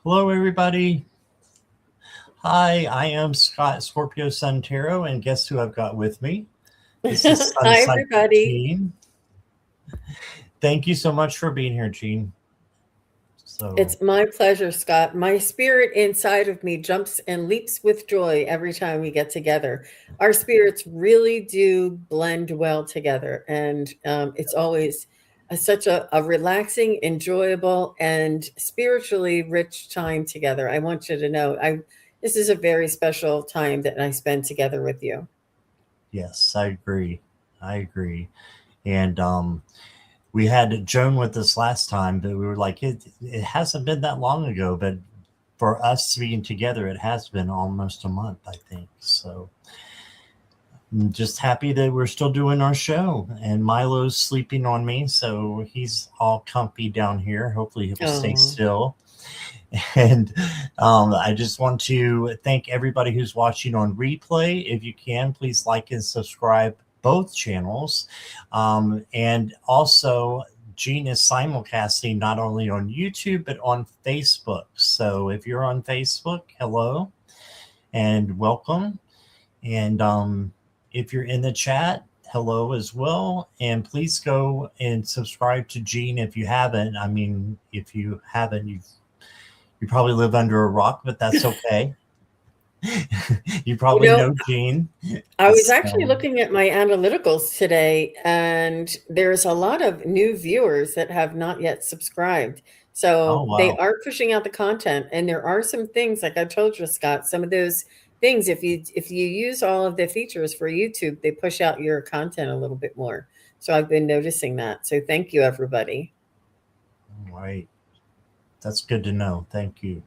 Hello, everybody. Hi, I am Scott Scorpio Sun Tarot, and guess who I've got with me? This is Hi, Sunpsychic everybody. Jean. Thank you so much for being here, Jean. So, It's my pleasure, Scott. My spirit inside of me jumps and leaps with joy every time we get together. Our spirits really do blend well together, and it's always such a relaxing, enjoyable, and spiritually rich time together. I want you to know, this is a very special time that I spend together with you. yes, I agree. I agree. And we had Joan with us last time, but we were like, it hasn't been that long ago, but for us being together, it has been almost a month, I think. So, I'm just happy that we're still doing our show. And Milo's sleeping on me, so he's all comfy down here. Hopefully, he'll stay Oh, still. And I just want to thank everybody who's watching on replay. If you can, please like and subscribe both channels. And also, Gene is simulcasting not only on YouTube, but on Facebook. So if you're on Facebook, hello and welcome. And if you're in the chat, hello as well. And please go and subscribe to Gene if you haven't. I mean, if you haven't, you probably live under a rock, but that's okay. You you probably know, know Gene. I was actually So, looking at my analyticals today, and there's a lot of new viewers that have not yet subscribed. oh So they wow. are pushing out the content, and there are some things, like I told you, Scott, some of those things, if you use all of the features for YouTube, they push out your content a little bit more. So I've been noticing that. So thank you, everybody. All right. That's good to know. Thank you.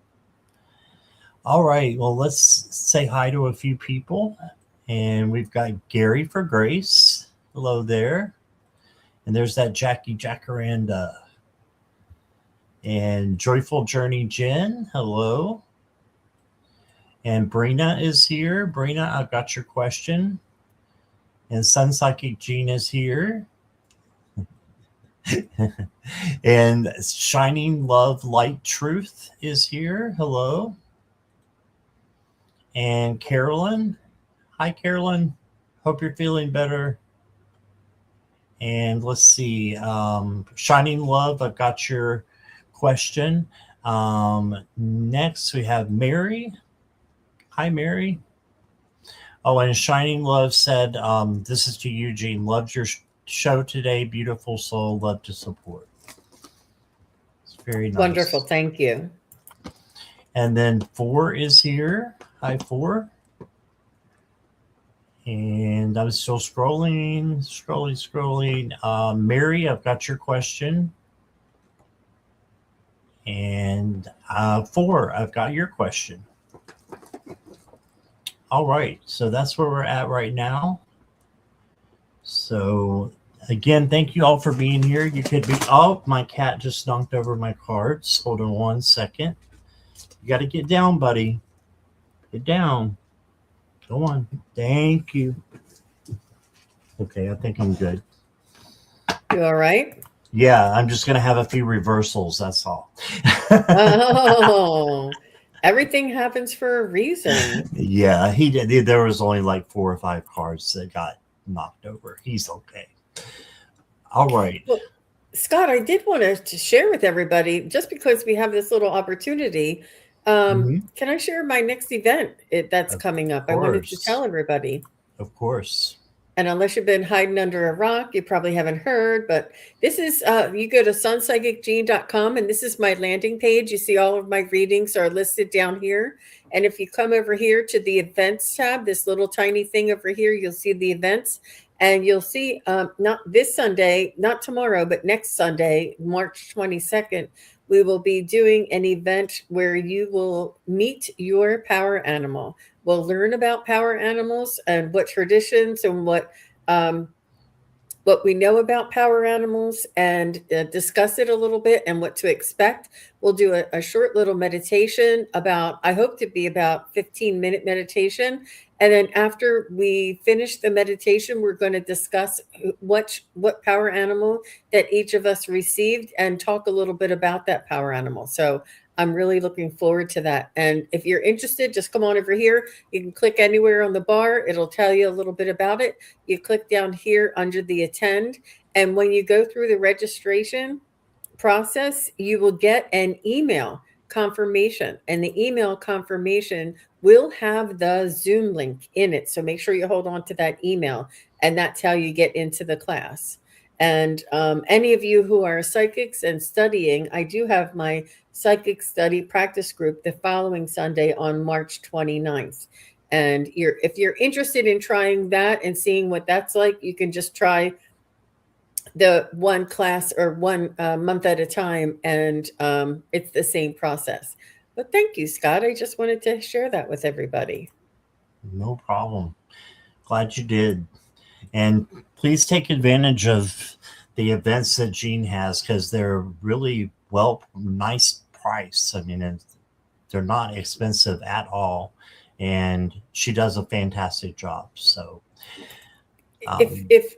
All right. Well, let's say hi to a few people. And we've got Gary for Grace. Hello there. And there's that Jackie Jacaranda. And Joyful Journey Jen. Hello. And Brina is here. Brina, I've got your question. And Sun Psychic Jean is here. And Shining Love Light Truth is here. Hello. And Carolyn. Hi, Carolyn. Hope you're feeling better. And let's see. Shining Love, I've got your question. Next, we have Mary. Hi, Mary. Oh, and Shining Love said, this is to Eugene. Loved your show today. Beautiful soul. Love to support. It's very Wonderful. nice. Thank you. And then Four is here. Hi, Four. And I'm still scrolling. Mary, I've got your question. And Four, I've got your question. All right. So that's where we're at right now. So again, thank you all for being here. You could be, oh, my cat just knocked over my cards. Hold on 1 second. You got to get down, buddy. Get down. Go on. Thank you. Okay, I think I'm good. You all right? Yeah, I'm just going to have a few reversals. That's all. Oh, everything happens for a reason. Yeah, he did. There was only like 4 or 5 cards that got knocked over. He's okay. All right. Well, Scott, I did want to share with everybody, just because we have this little opportunity. Mhm. Can I share my next event that's Of coming up? I wanted to course. tell everybody. Of course. And unless you've been hiding under a rock, you probably haven't heard. But this is, you go to sunpsychicgene.com, and this is my landing page. You see all of my readings are listed down here. And if you come over here to the events tab, this little tiny thing over here, you'll see the events. And you'll see, not this Sunday, not tomorrow, but next Sunday, March 22nd, we will be doing an event where you will meet your power animal. We'll learn about power animals and what traditions and um, what we know about power animals, and discuss it a little bit and what to expect. We'll do a short little meditation, about, I hope to be about 15-minute meditation. And then after we finish the meditation, we're going to discuss what power animal that each of us received, and talk a little bit about that power animal. So I'm really looking forward to that. And if you're interested, just come on over here. You can click anywhere on the bar. It'll tell you a little bit about it. You click down here under the attend. And when you go through the registration process, you will get an email confirmation, and the email confirmation will have the Zoom link in it. So make sure you hold on to that email, and that's how you get into the class. And any of you who are psychics and studying, I do have my psychic study practice group the following Sunday on March 29th. And if you're interested in trying that and seeing what that's like, you can just try the one class or one month at a time, and it's the same process. But thank you, Scott. I just wanted to share that with everybody. No problem. Glad you did. And please take advantage of the events that Jean has, because they're really nice price. I mean, they're not expensive at all, and she does a fantastic job. So If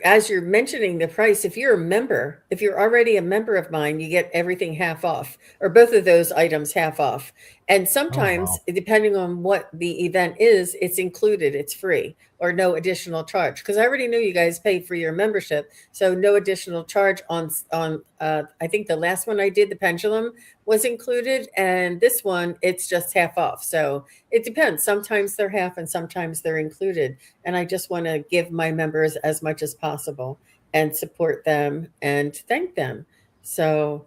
as you're mentioning the price, if you're a member, if you're already a member of mine, you get everything half off, or both of those items half off. And oh sometimes, wow. depending on what the event is, it's included, it's free or no additional charge. Because I already knew you guys paid for your membership, so no additional charge on. I think the last one I did, the pendulum, was included, and this one it's just half off. So it depends. Sometimes they're half, and sometimes they're included. And I just want to give my members as much as possible and support them and thank them. So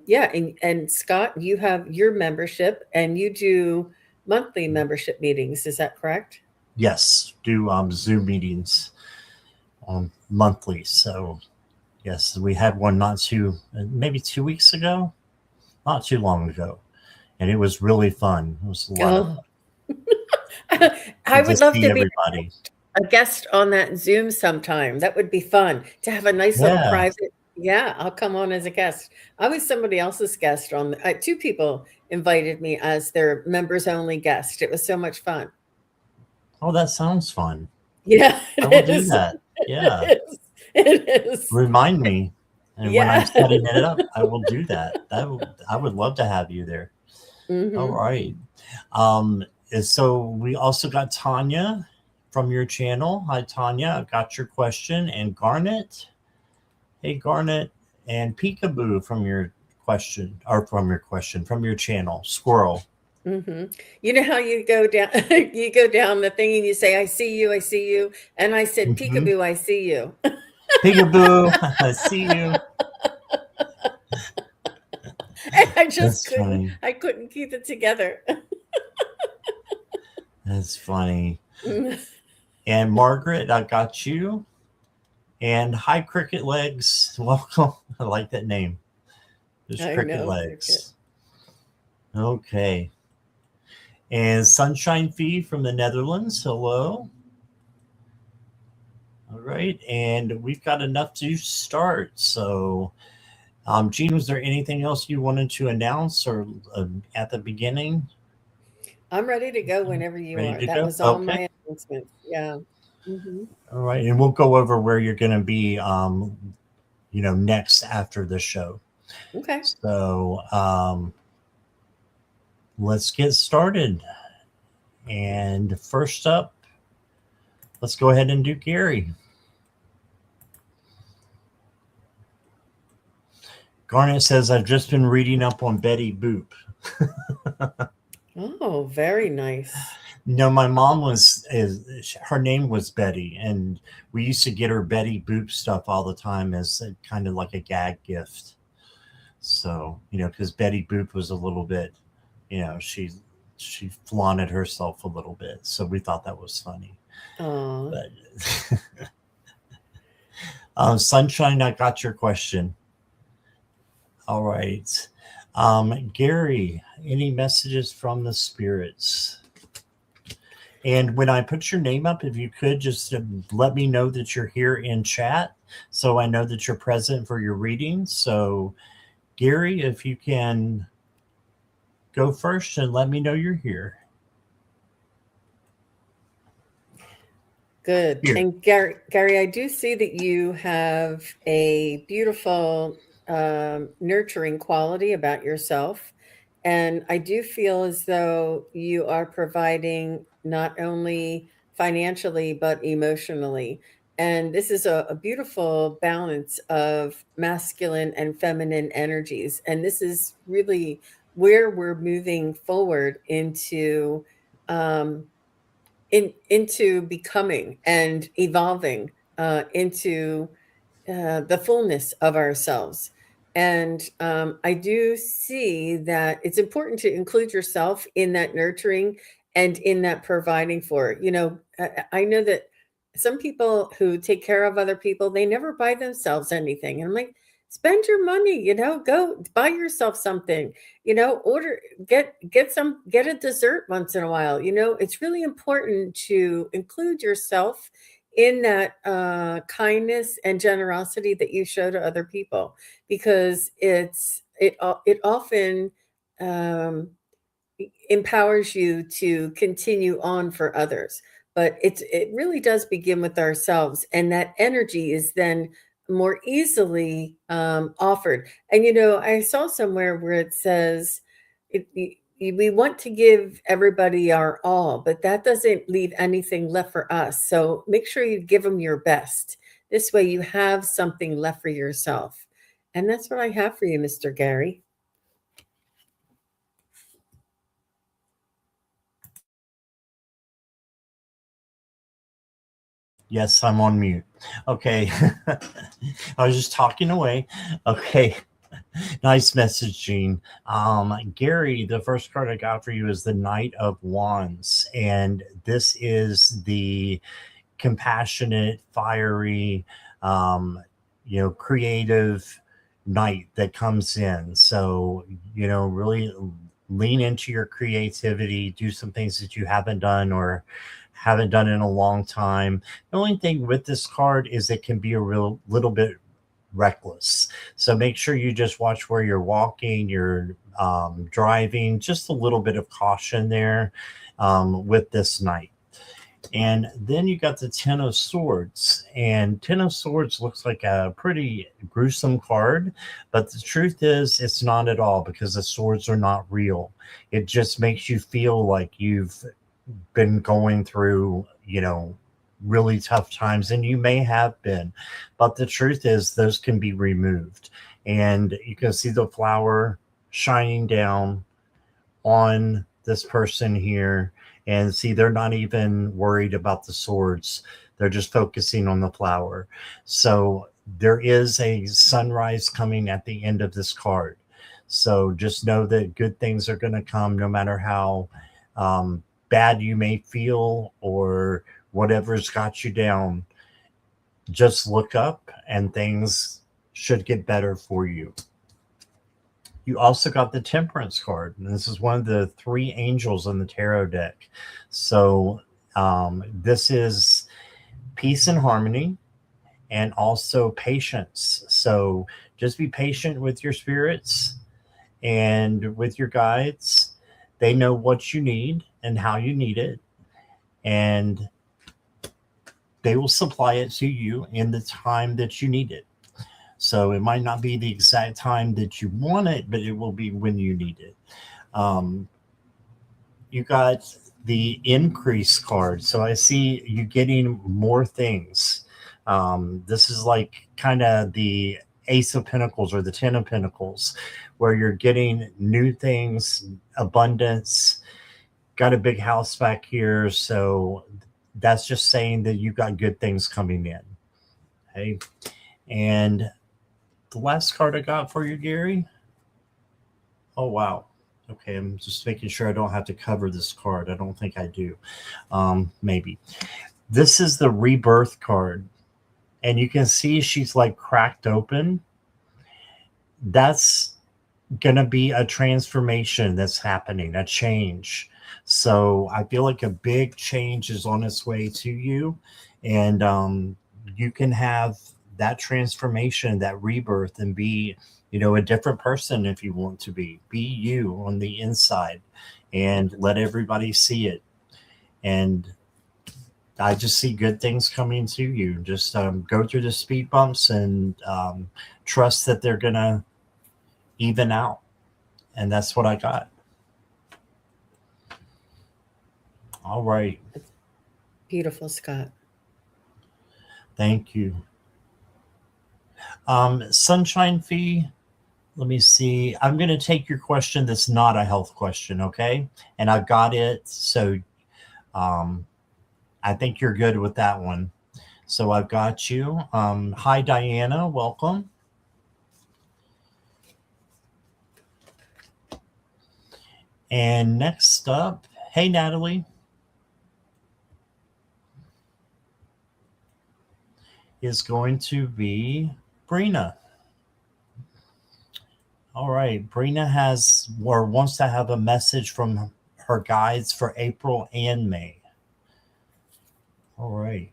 yeah, and Scott, you have your membership and you do monthly membership meetings. Is that correct? Yes, do Zoom meetings monthly. So yes, we had one maybe 2 weeks ago, not too long ago, and it was really fun. It was a lot of Oh, I fun to would love see to be everybody. a guest on that Zoom sometime. That would be fun to have a nice little Yeah. private. Yeah, I'll come on as a guest. I was somebody else's guest on. Two people invited me as their members only guest. It was so much fun. Oh, that sounds fun. Yeah, I will it do is. that. Yeah. It is. It is. Remind me. And when I'm Yeah. setting it up, I will do that. I would love to have you there. All Hmm. right. So we also got Tanya from your channel. Hi, Tanya. I got your question. And Garnet. Hey, Garnet. And Peekaboo from your channel. Squirrel. Hmm. You know how you go down, you go down the thing and you say, "I see you, I see you," and I said, Mm-hmm. "Peekaboo, I see you." Peekaboo. I see you. And I just That's couldn't. funny. I couldn't keep it together. That's funny. And Margaret, I got you. And hi, Cricket Legs. Welcome. I like that name. There's I Cricket know. Cricket. Legs. Okay. And Sunshine Fee from the Netherlands. Hello. All right. And we've got enough to start. So, Gene, was there anything else you wanted to announce or at the beginning? I'm ready to go whenever you Ready are. to That go? was all Okay. my announcements. Yeah. Hmm. All right. And we'll go over where you're going to be, next after the show. Okay. So, let's get started. And first up, let's go ahead and do Gary. Garnet says, I've just been reading up on Betty Boop. Oh, very nice. My mom her name was Betty, and we used to get her Betty Boop stuff all the time as kind of like a gag gift. So, because Betty Boop was a little bit, she flaunted herself a little bit. So we thought that was funny. Oh, But Sunshine, I got your question. All right. Gary, any messages from the spirits? And when I put your name up, if you could just let me know that you're here in chat so I know that you're present for your reading. So, Gary, if you can go first and let me know you're here. good. Here. And Gary, I do see that you have a beautiful nurturing quality about yourself. And I do feel as though you are providing not only financially, but emotionally. And this is a beautiful balance of masculine and feminine energies. And this is really where we're moving forward um, into becoming and evolving into the fullness of ourselves. And I do see that it's important to include yourself in that nurturing and in that providing for. I know that some people who take care of other people, they never buy themselves anything. And I'm like, spend your money, go buy yourself something, order, get a dessert once in a while. It's really important to include yourself in that kindness and generosity that you show to other people, because it often um, empowers you to continue on for others. But it really does begin with ourselves, and that energy is then more easily offered. And I saw somewhere where it says we want to give everybody our all, but that doesn't leave anything left for us. So make sure you give them your best. This way you have something left for yourself. And that's what I have for you, Mr. Gary. Yes, I'm on mute. Okay. I was just talking away. Okay. Nice message, Gene. Gary, the first card I got for you is the Knight of Wands. And this is the compassionate, fiery, creative knight that comes in. So, really lean into your creativity, do some things that you haven't done or haven't done in a long time. The only thing with this card is it can be a little bit reckless. So make sure you just watch where you're walking, you're driving, just a little bit of caution there with this knight. And then you got the Ten of Swords. And Ten of Swords looks like a pretty gruesome card, but the truth is it's not at all, because the swords are not real. It just makes you feel like you've been going through, really tough times, and you may have been. But the truth is those can be removed. And you can see the flower shining down on this person here, and see they're not even worried about the swords, they're just focusing on the flower. So there is a sunrise coming at the end of this card, so just know that good things are going to come, no matter how bad you may feel or whatever's got you down. Just look up and things should get better for you. You also got the Temperance card, and this is one of the three angels in the tarot deck. So this is peace and harmony, and also patience. So just be patient with your spirits and with your guides. They know what you need and how you need it, and they will supply it to you in the time that you need it. So it might not be the exact time that you want it, but it will be when you need it. You got the increase card. So I see you getting more things. This is like kind of the Ace of Pentacles or the Ten of Pentacles, where you're getting new things, abundance. Got a big house back here. So that's just saying that you got good things coming in. Okay. And the last card I got for you, Gary. Oh, wow. Okay, I'm just making sure I don't have to cover this card. I don't think I do. Maybe. This is the Rebirth card. And you can see she's like cracked open. That's going to be a transformation that's happening, a change. So I feel like a big change is on its way to you. And you can have that transformation, that rebirth, and be, a different person if you want to be. Be you on the inside and let everybody see it. And I just see good things coming to you. Just go through the speed bumps and trust that they're going to even out. And that's what I got. All right. Beautiful, Scott. Thank you. Sunshine Fee, let me see. I'm going to take your question that's not a health question, okay? And I've got it. So I think you're good with that one. So I've got you. Hi, Diana. Welcome. And next up, hey, Natalie. Is going to be Brina. All right. Brina has or wants to have a message from her guides for April and May. All right.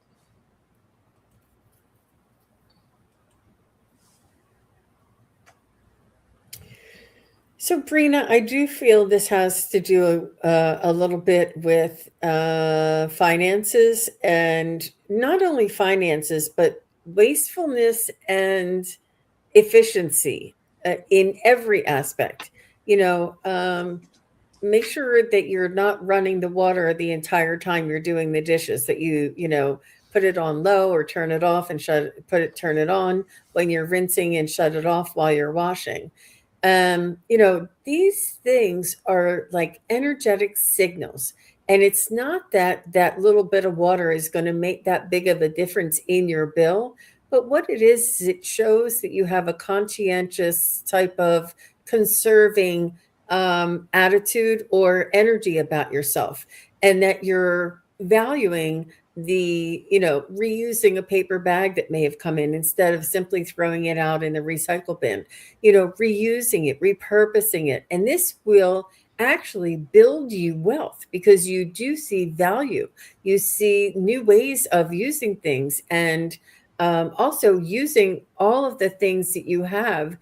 So, Brina, I do feel this has to do a little bit with finances, and not only finances, but wastefulness and efficiency in every aspect. Make sure that you're not running the water the entire time you're doing the dishes, that you put it on low or turn it off and turn it on when you're rinsing and shut it off while you're washing. These things are like energetic signals. And it's not that that little bit of water is going to make that big of a difference in your bill. But what it is it shows that you have a conscientious type of conserving attitude or energy about yourself, and that you're valuing reusing a paper bag that may have come in instead of simply throwing it out in the recycle bin, reusing it, repurposing it. And this will actually build you wealth because you do see value. You see new ways of using things, and also using all of the things that you have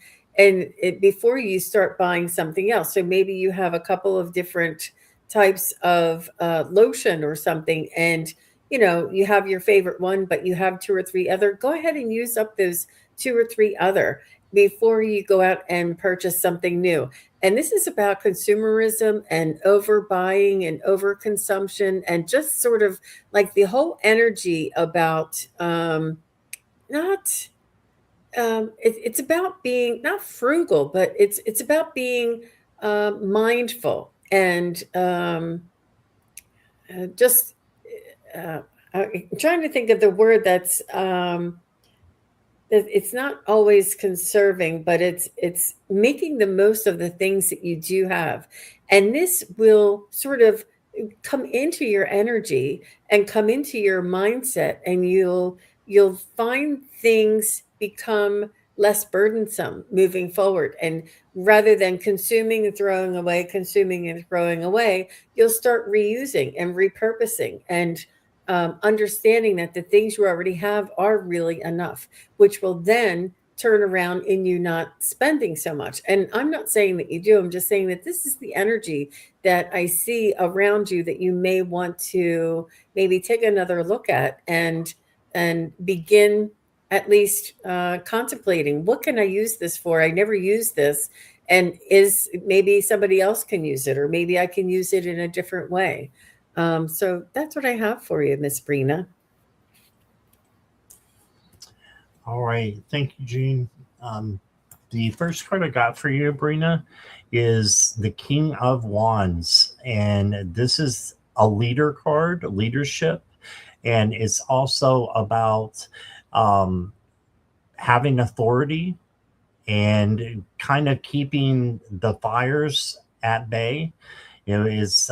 before you start buying something else. So maybe you have a couple of different types of lotion or something, and you have your favorite one, but you have two or three other. Go ahead and use up those two or three other before you go out and purchase something new. And this is about consumerism and overbuying and overconsumption, and just sort of like the whole energy about not it's about being not frugal, but it's about being mindful and just I'm trying to think of the word that's it's not always conserving, but it's making the most of the things that you do have. And this will sort of come into your energy and come into your mindset, and you'll find things become less burdensome moving forward. And rather than consuming and throwing away, you'll start reusing and repurposing, and understanding that the things you already have are really enough, which will then turn around in you not spending so much. And I'm not saying that you do, I'm just saying that this is the energy that I see around you that you may want to maybe take another look at, and begin at least contemplating, what can I use this for? I never used this. And is maybe somebody else can use it, or maybe I can use it in a different way. So that's what I have for you, Miss Brina. All right. Thank you, Jean. The first card I got for you, Brina, is the King of Wands. And this is a leader card, leadership. And it's also about having authority and kind of keeping the fires at bay. It's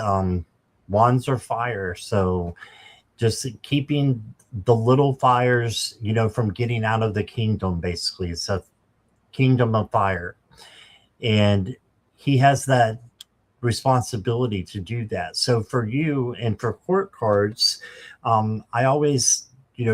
wands are fire. So just keeping the little fires, from getting out of the kingdom, basically. It's a kingdom of fire. And he has that responsibility to do that. So for you and for court cards, I always,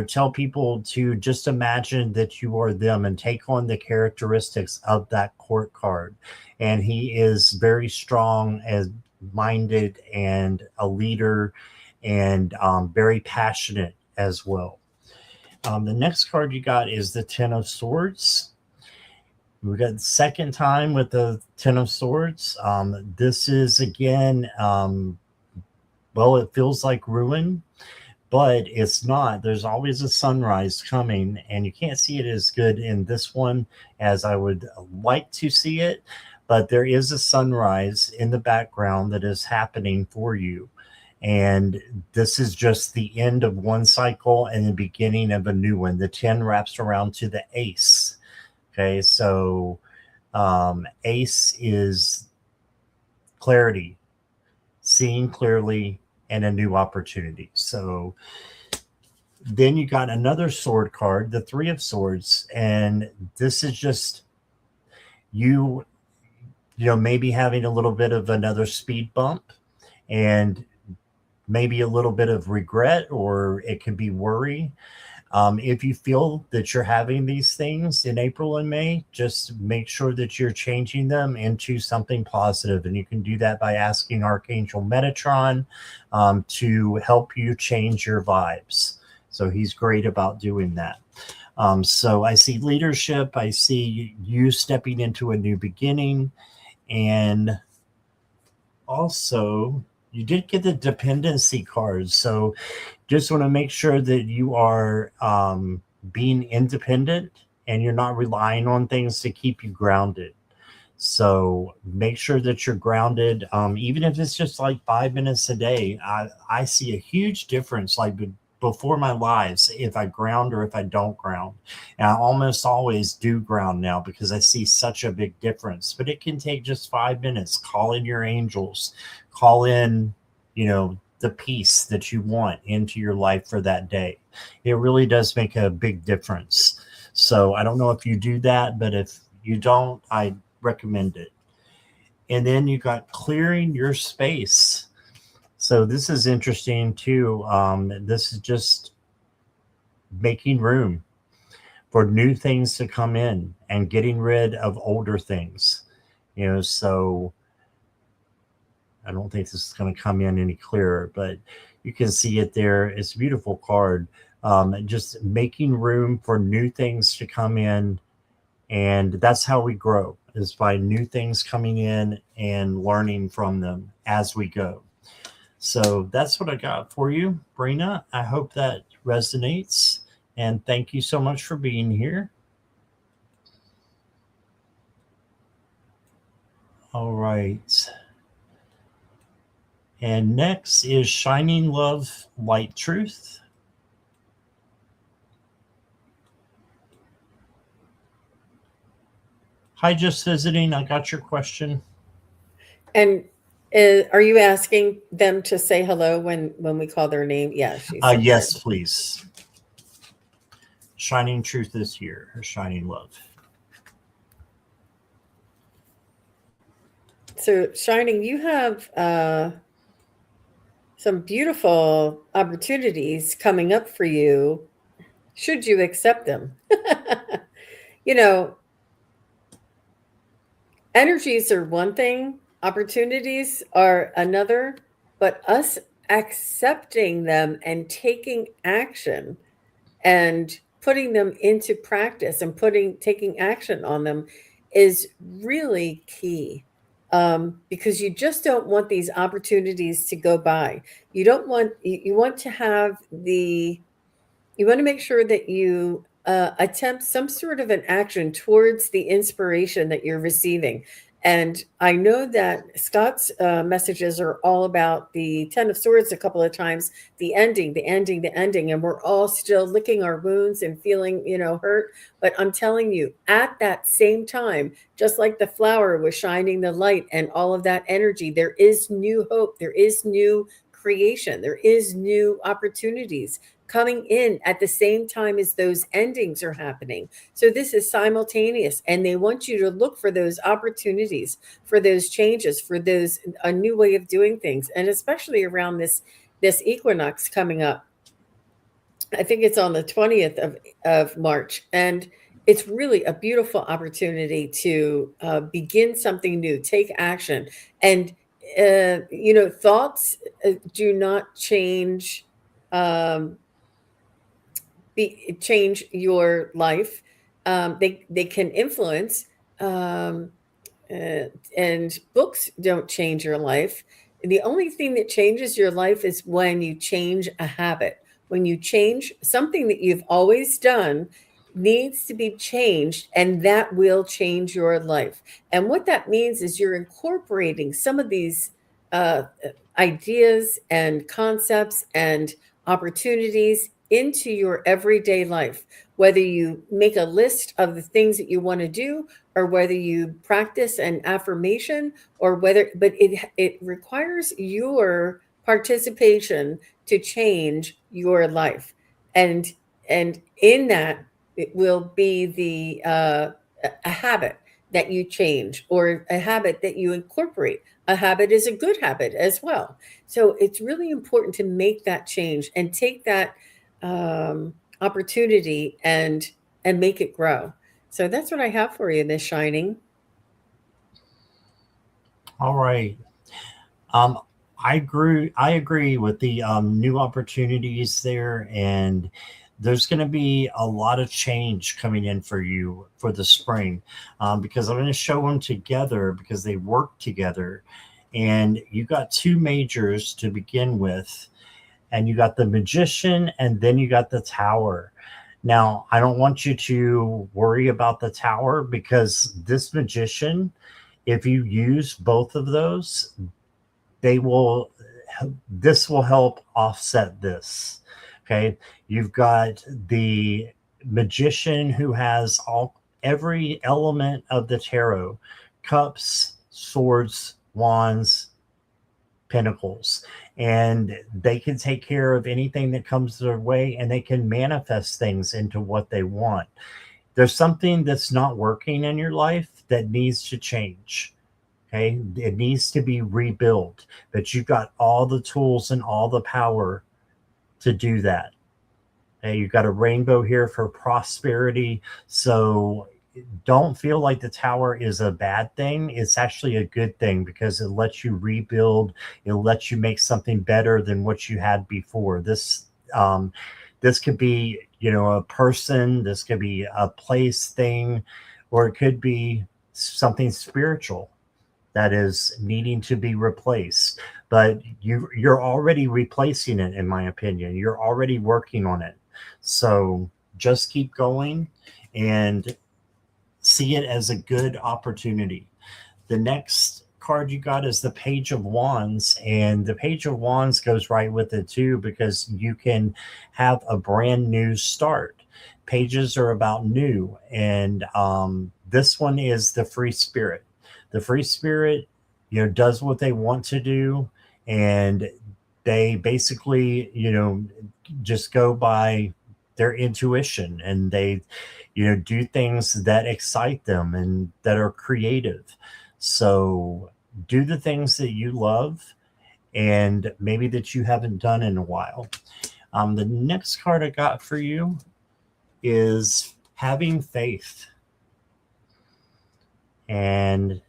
tell people to just imagine that you are them and take on the characteristics of that court card. And he is very strong as minded and a leader and very passionate as well. The next card you got is the Ten of Swords. We got the second time with the Ten of Swords. This is again, well, it feels like ruin, but it's not. There's always a sunrise coming, and you can't see it as good in this one as I would like to see it. But there is a sunrise in the background that is happening for you. And this is just the end of one cycle and the beginning of a new one. The 10 wraps around to the ace. Okay, so ace is clarity, seeing clearly, and a new opportunity. So then you got another sword card, the Three of Swords, and this is just you, maybe having a little bit of another speed bump, and maybe a little bit of regret, or it could be worry. If you feel that you're having these things in April and May, just make sure that you're changing them into something positive. And you can do that by asking Archangel Metatron to help you change your vibes. So he's great about doing that. So I see leadership. I see you stepping into a new beginning. And also, you did get the dependency cards. So just want to make sure that you are being independent and you're not relying on things to keep you grounded. So make sure that you're grounded, even if it's just like 5 minutes a day. I see a huge difference, like before my lives, if I ground or if I don't ground. And I almost always do ground now because I see such a big difference. But it can take just 5 minutes. Call in your angels, call in, the peace that you want into your life for that day. It really does make a big difference. So I don't know if you do that, but if you don't, I recommend it. And then you got clearing your space. So this is interesting too. This is just making room for new things to come in and getting rid of older things. So I don't think this is going to come in any clearer, but you can see it there. It's a beautiful card. Just making room for new things to come in. And that's how we grow, is by new things coming in and learning from them as we go. So that's what I got for you, Brina. I hope that resonates. And thank you so much for being here. All right. And next is Shining Love, Light Truth. Hi, just visiting. I got your question. And are you asking them to say hello when we call their name? Yeah, yes, please. Shining Truth this year, or Shining Love. So, Shining, you have some beautiful opportunities coming up for you, should you accept them. Energies are one thing, opportunities are another, but us accepting them and taking action and putting them into practice and taking action on them is really key. Because you just don't want these opportunities to go by. You want to make sure that you attempt some sort of an action towards the inspiration that you're receiving. And I know that Scott's messages are all about the Ten of Swords a couple of times, the ending, and we're all still licking our wounds and feeling, hurt. But I'm telling you, at that same time, just like the flower was shining the light and all of that energy, there is new hope, there is new creation, there is new opportunities coming in at the same time as those endings are happening. So this is simultaneous, and they want you to look for those opportunities, for those changes, for a new way of doing things, and especially around this equinox coming up. I think it's on the 20th of March, and it's really a beautiful opportunity to begin something new, take action, and thoughts do not change, um, change your life. They can influence, um, uh, and books don't change your life. The only thing that changes your life is when you change a habit. When you change something that you've always done, needs to be changed, and that will change your life. And what that means is you're incorporating some of these uh, ideas and concepts and opportunities into your everyday life. Whether you make a list of the things that you want to do, or whether you practice an affirmation, or whether, but it requires your participation to change your life. And and in that, it will be a habit that you change, or a habit that you incorporate. A habit is a good habit as well. So it's really important to make that change and take that opportunity and make it grow. So that's what I have for you, Miss Shining. All right. Um, I agree with the new opportunities there, and there's going to be a lot of change coming in for you for the spring, because I'm going to show them together because they work together, and you got two majors to begin with, and you got the magician, and then you got the tower. Now, I don't want you to worry about the tower because this magician, if you use both of those, they will this will help offset this. Okay, you've got the magician who has all every element of the tarot: cups, swords, wands, pentacles, and they can take care of anything that comes their way, and they can manifest things into what they want. There's something that's not working in your life that needs to change. Okay, it needs to be rebuilt, but you've got all the tools and all the power to do that. Okay, you've got a rainbow here for prosperity. So don't feel like the tower is a bad thing. It's actually a good thing because it lets you rebuild. It lets you make something better than what you had before. This could be, a person. This could be a place thing, or it could be something spiritual that is needing to be replaced. But you're already replacing it, in my opinion. You're already working on it. So just keep going and see it as a good opportunity. The next card you got is the Page of Wands, and the Page of Wands goes right with it too because you can have a brand new start. Pages are about new, and this one is the free spirit. The free spirit, does what they want to do, and they basically, just go by their intuition, and they, do things that excite them and that are creative. So do the things that you love and maybe that you haven't done in a while. The next card I got for you is having faith. And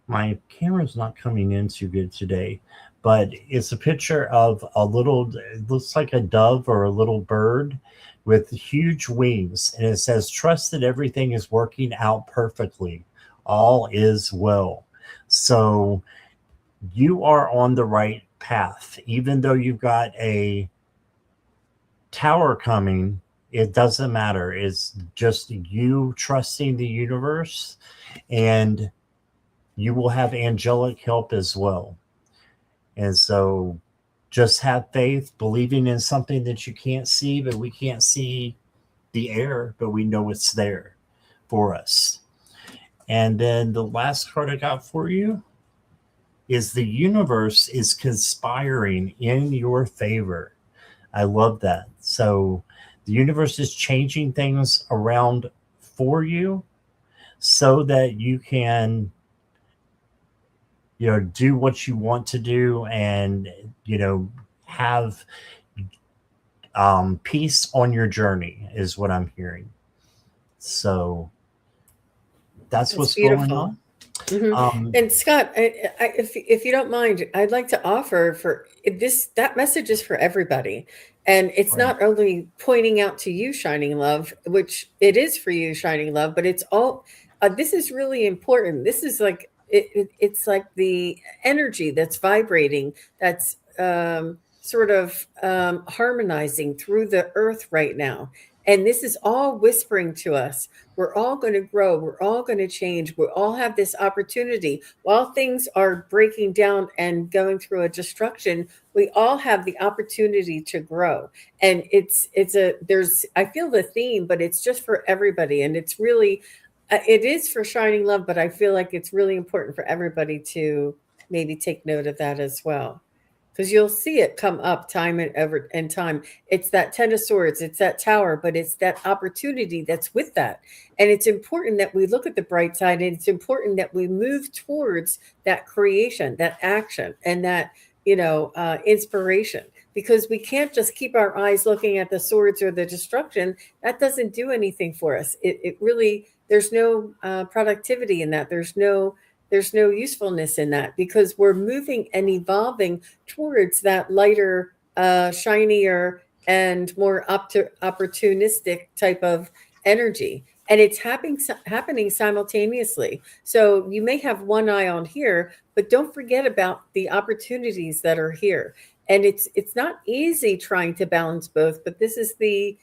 my camera's not coming in too good today, but it's a picture of it looks like a dove or a little bird with huge wings. And it says, trust that everything is working out perfectly. All is well. So you are on the right path. Even though you've got a tower coming, it doesn't matter. It's just you trusting the universe, and you will have angelic help as well. And so just have faith, believing in something that you can't see, but we can't see the air, but we know it's there for us. And then the last card I got for you is the universe is conspiring in your favor. I love that. So the universe is changing things around for you so that you can, do what you want to do, and, have peace on your journey is what I'm hearing. So that's It's what's going beautiful. on. Mhm. Um, And Scott, if you don't mind, I'd like to offer for this, that message is for everybody. And it's right, not only pointing out to you, Shining Love, which it is for you, Shining Love, but it's all, this is really important. This is like, it's like the energy that's vibrating, that's sort of harmonizing through the earth right now. And this is all whispering to us, we're all going to grow. We're all going to change. We all have this opportunity. While things are breaking down and going through a destruction, we all have the opportunity to grow. And there's, I feel the theme, but it's just for everybody. And it's really, it is for Shining Love, but I feel like it's really important for everybody to maybe take note of that as well, because you'll see it come up time and ever and time. It's that Ten of Swords, it's that Tower, but it's that opportunity that's with that. And it's important that we look at the bright side, and it's important that we move towards that creation, that action, and that, inspiration. Because we can't just keep our eyes looking at the swords or the destruction. That doesn't do anything for us. It really, there's no productivity in that. There's no usefulness in that, because we're moving and evolving towards that lighter, shinier, and more opportunistic type of energy. And it's happening simultaneously. So you may have one eye on here, but don't forget about the opportunities that are here. And it's not easy trying to balance both, but this is the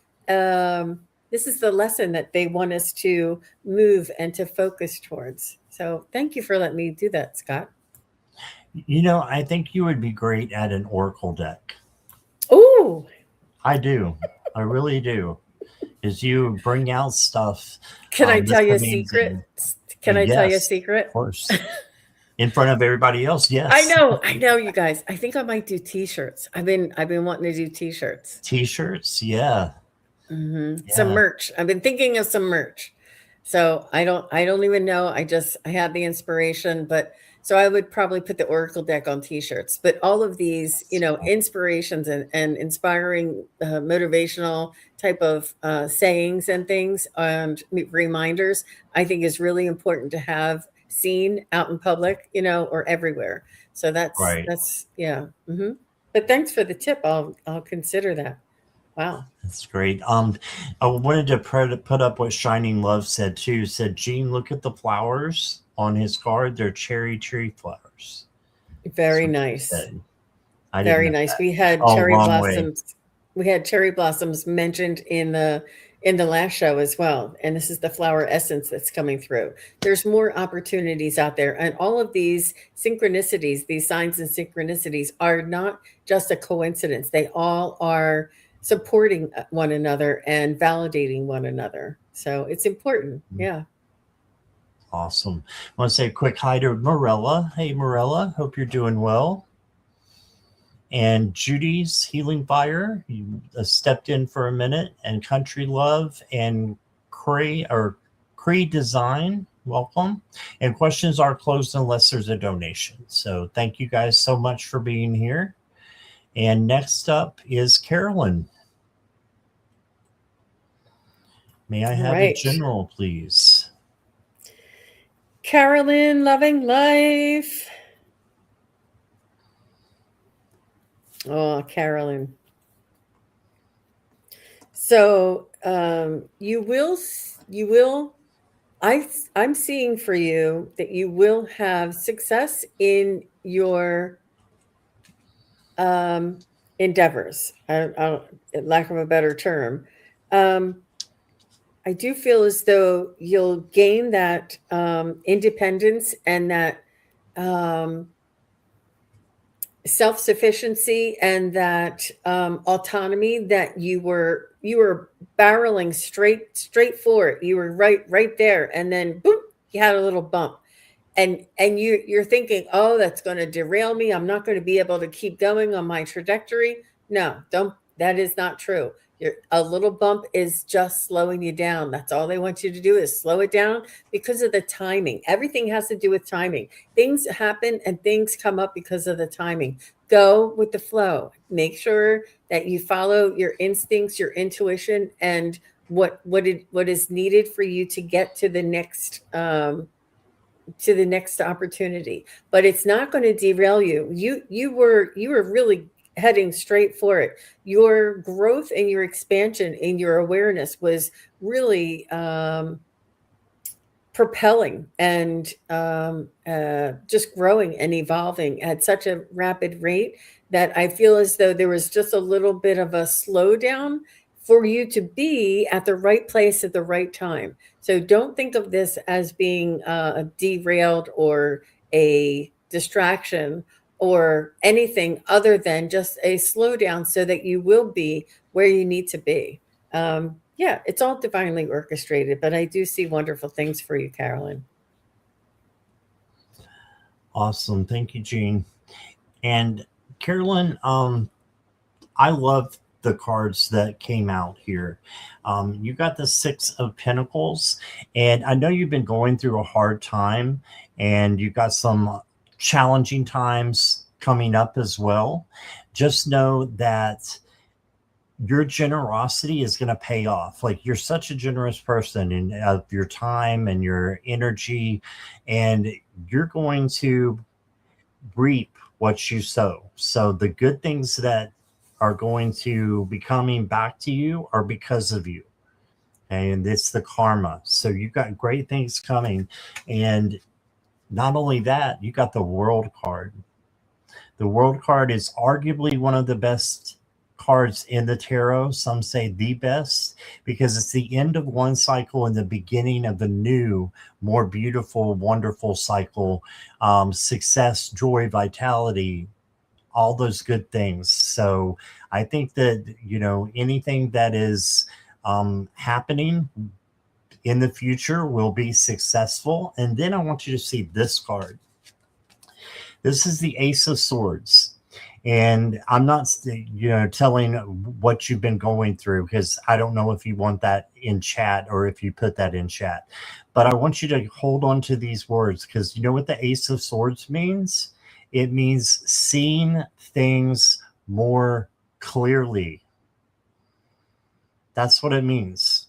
lesson that they want us to move and to focus towards. So thank you for letting me do that, Scott. I think you would be great at an oracle deck. Oh, I do. I really do. Is you bring out stuff can I tell that's you a secret? amazing. Can I tell you a Yes, of secret? course. In front of everybody else, yes. I know, you guys. I think I might do T-shirts. I've been wanting to do T-shirts. T-shirts, yeah, Some yeah, merch. I've been thinking of some merch. So I don't even know. I had the inspiration, but so I would probably put the Oracle deck on T-shirts. But all of these, inspirations and inspiring, motivational type of sayings and things and reminders, I think is really important to have seen out in public, or everywhere. So that's right. that's yeah. But thanks for the tip. I'll consider that. Wow. That's great. I wanted to put up what Shining Love said too. Said, Gene, look at the flowers on his card. They're cherry tree flowers. That's Very what she nice. said. I didn't Very know nice. that. We had Oh, cherry wrong way. blossoms. We had cherry blossoms mentioned in the last show as well. And this is the flower essence that's coming through. There's more opportunities out there. And all of these synchronicities, these signs and synchronicities are not just a coincidence. They all are supporting one another and validating one another. So it's important. Yeah. Awesome. I want to say a quick hi to Morella. Hey, Morella. Hope you're doing well. And Judy's Healing Fire, you stepped in for a minute, and Country Love and Cree Design, welcome. And questions are closed unless there's a donation. So thank you guys so much for being here. And next up is Carolyn. May I All have a right. general, please? Carolyn, loving life. Oh, Carolyn. So you will. I'm seeing for you that you will have success in your endeavors. Lack of a better term, um, I do feel as though you'll gain that independence and that um, self sufficiency and that autonomy that you were barreling straight for it. You were right there, and then boom, you had a little bump, and you're thinking, oh, that's going to derail me. I'm not going to be able to keep going on my trajectory. No, don't. That is not true. A little bump is just slowing you down. That's all they want you to do is slow it down because of the timing. Everything has to do with timing. Things happen and things come up because of the timing. Go with the flow. Make sure that you follow your instincts, your intuition, and what is needed for you to get to the next to the next opportunity, but it's not going to derail you. You were really heading straight for it. Your growth and your expansion in your awareness was really propelling and just growing and evolving at such a rapid rate that I feel as though there was just a little bit of a slowdown for you to be at the right place at the right time. So don't think of this as being derailed or a distraction or anything other than just a slowdown so that you will be where you need to be. Yeah, it's all divinely orchestrated, but I do see wonderful things for you, Carolyn. Awesome. Thank you, Jean. And Carolyn, I love the cards that came out here. You got the Six of Pentacles, and I know you've been going through a hard time, and you got some challenging times coming up as well. Just know that your generosity is going to pay off. Like, you're such a generous person in of your time and your energy, and you're going to reap what you sow. So the good things that are going to be coming back to you are because of you. And it's the karma. So you've got great things coming. And not only that, you got the World card. The World card is arguably one of the best cards in the tarot. Some say the best, because it's the end of one cycle and the beginning of a new, more beautiful, wonderful cycle. Success, joy, vitality, all those good things. So I think that, anything that is happening in the future will be successful. And then I want you to see this card. This is the Ace of Swords. And I'm not, telling what you've been going through, because I don't know if you want that in chat or if you put that in chat. But I want you to hold on to these words, because you know what the Ace of Swords means? It means seeing things more clearly. That's what it means.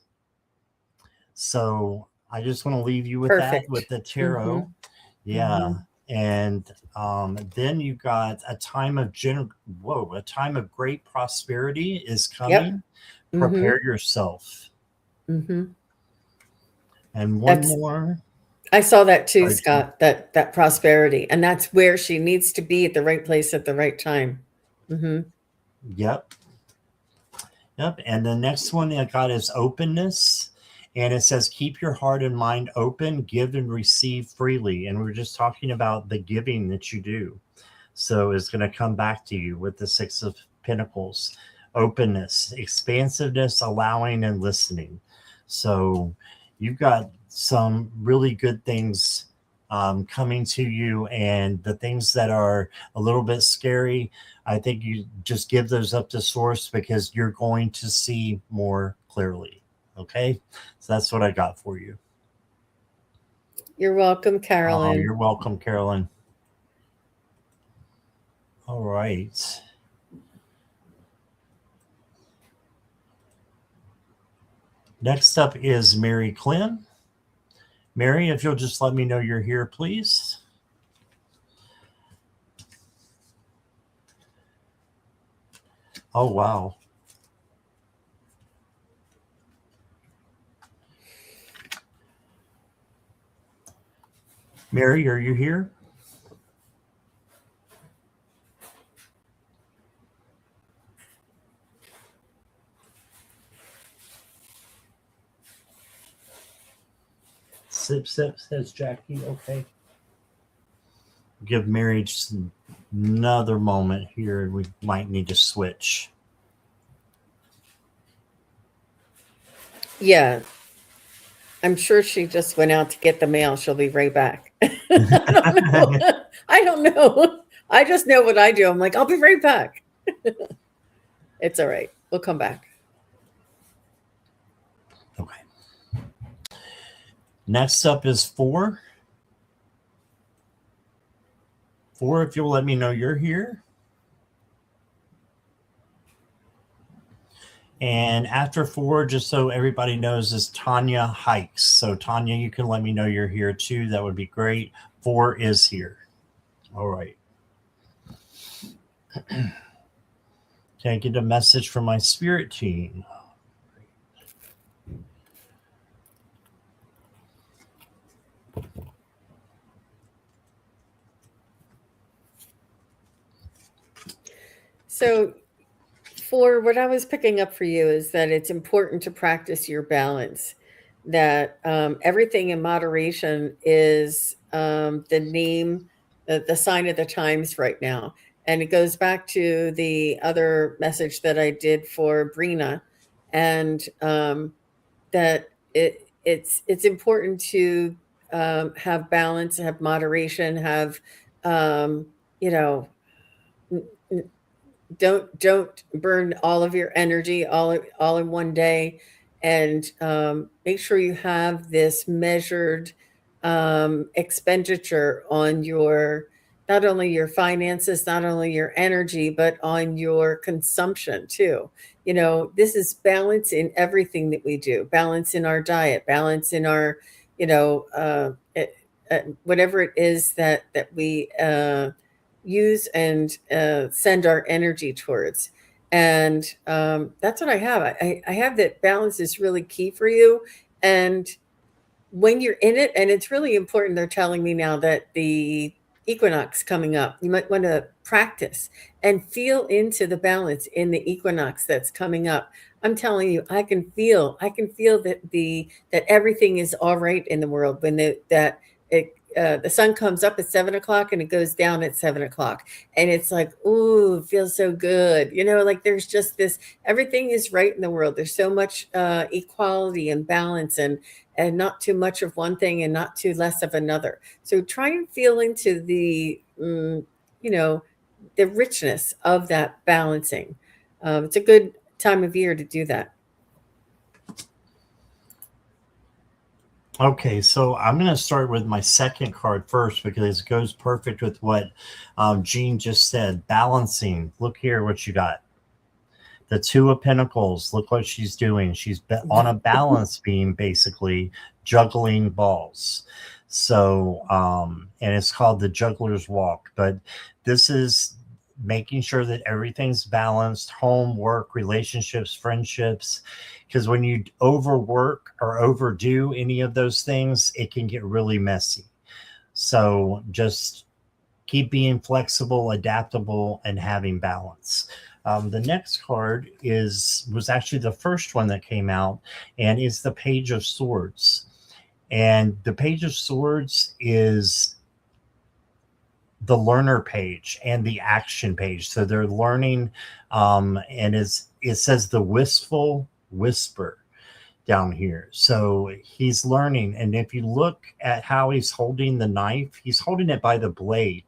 So I just want to leave you with Perfect. that, with the tarot. Mm-hmm. Yeah. Mm-hmm. And then you got a time of a time of great prosperity is coming. Yep. Prepare yourself. Mm-hmm. And one more. I saw that too, Sorry, Scott, that prosperity. And that's where she needs to be, at the right place at the right time. Mm-hmm. Yep. Yep. And the next one I got is openness. And it says, keep your heart and mind open, give and receive freely. And we're just talking about the giving that you do. So it's going to come back to you with the Six of Pentacles. Openness, expansiveness, allowing, and listening. So you've got some really good things coming to you. And the things that are a little bit scary, I think you just give those up to source, because you're going to see more clearly. Okay, so that's what I got for you. You're welcome, Carolyn. You're welcome, Carolyn. All right. Next up is Mary Clem. Mary, if you'll just let me know you're here, please. Oh, wow. Mary, are you here? Sip, sip, says Jackie. Okay. Give Mary just another moment here. We might need to switch. Yeah. I'm sure she just went out to get the mail. She'll be right back. I don't know. I don't know. I just know what I do. I'm like, I'll be right back. It's all right. We'll come back. Okay. Next up is 4. 4, if you'll let me know you're here. And after 4, just so everybody knows, is Tanya Hikes. So Tanya, you can let me know you're here too. That would be great. 4 is here. All right. Can I get a message from my spirit team? So, for what I was picking up for you is that it's important to practice your balance. That everything in moderation is the name, the sign of the times right now. And it goes back to the other message that I did for Brina, and that it's important to have balance, have moderation, have you know don't burn all of your energy all in one day, and make sure you have this measured expenditure on your, not only your finances, not only your energy, but on your consumption too. This is balance in everything that we do, balance in our diet, balance in our, whatever it is that we use and send our energy towards. And that's what I have. I have that balance is really key for you. And when you're in it, and it's really important, they're telling me now that the equinox coming up, you might want to practice and feel into the balance in the equinox that's coming up. I'm telling you, I can feel that everything is all right in the world when the sun comes up at 7 o'clock and it goes down at 7 o'clock, and it's like, ooh, it feels so good. Like there's just this, everything is right in the world. There's so much equality and balance, and not too much of one thing and not too less of another. So try and feel into you know, the richness of that balancing. It's a good time of year to do that. Okay, so I'm going to start with my second card first because it goes perfect with what Jean just said. Balancing. Look here what you got. The 2 of Pentacles. Look what she's doing. She's on a balance beam, basically juggling balls. So, and it's called the Juggler's Walk. But this is making sure that everything's balanced: home, work, relationships, friendships. Because when you overwork or overdo any of those things, it can get really messy. So just keep being flexible, adaptable, and having balance. The next card was actually the first one that came out, and it's the Page of Swords. And the Page of Swords is the learner page and the action page. So they're learning, and it says the wistful whisper down here. So he's learning. And if you look at how he's holding the knife, he's holding it by the blade.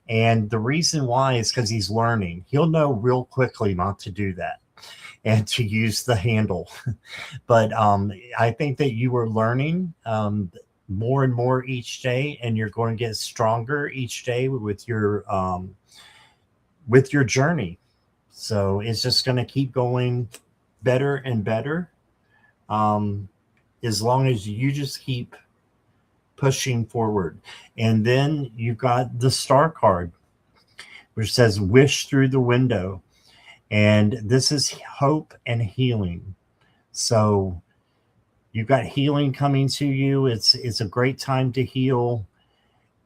And the reason why is because he's learning. He'll know real quickly not to do that and to use the handle. But I think that you are learning more and more each day, and you're going to get stronger each day with your journey. So it's just going to keep going better and better, as long as you just keep pushing forward. And then you've got the Star card, which says wish through the window. And this is hope and healing. So you've got healing coming to you. It's a great time to heal.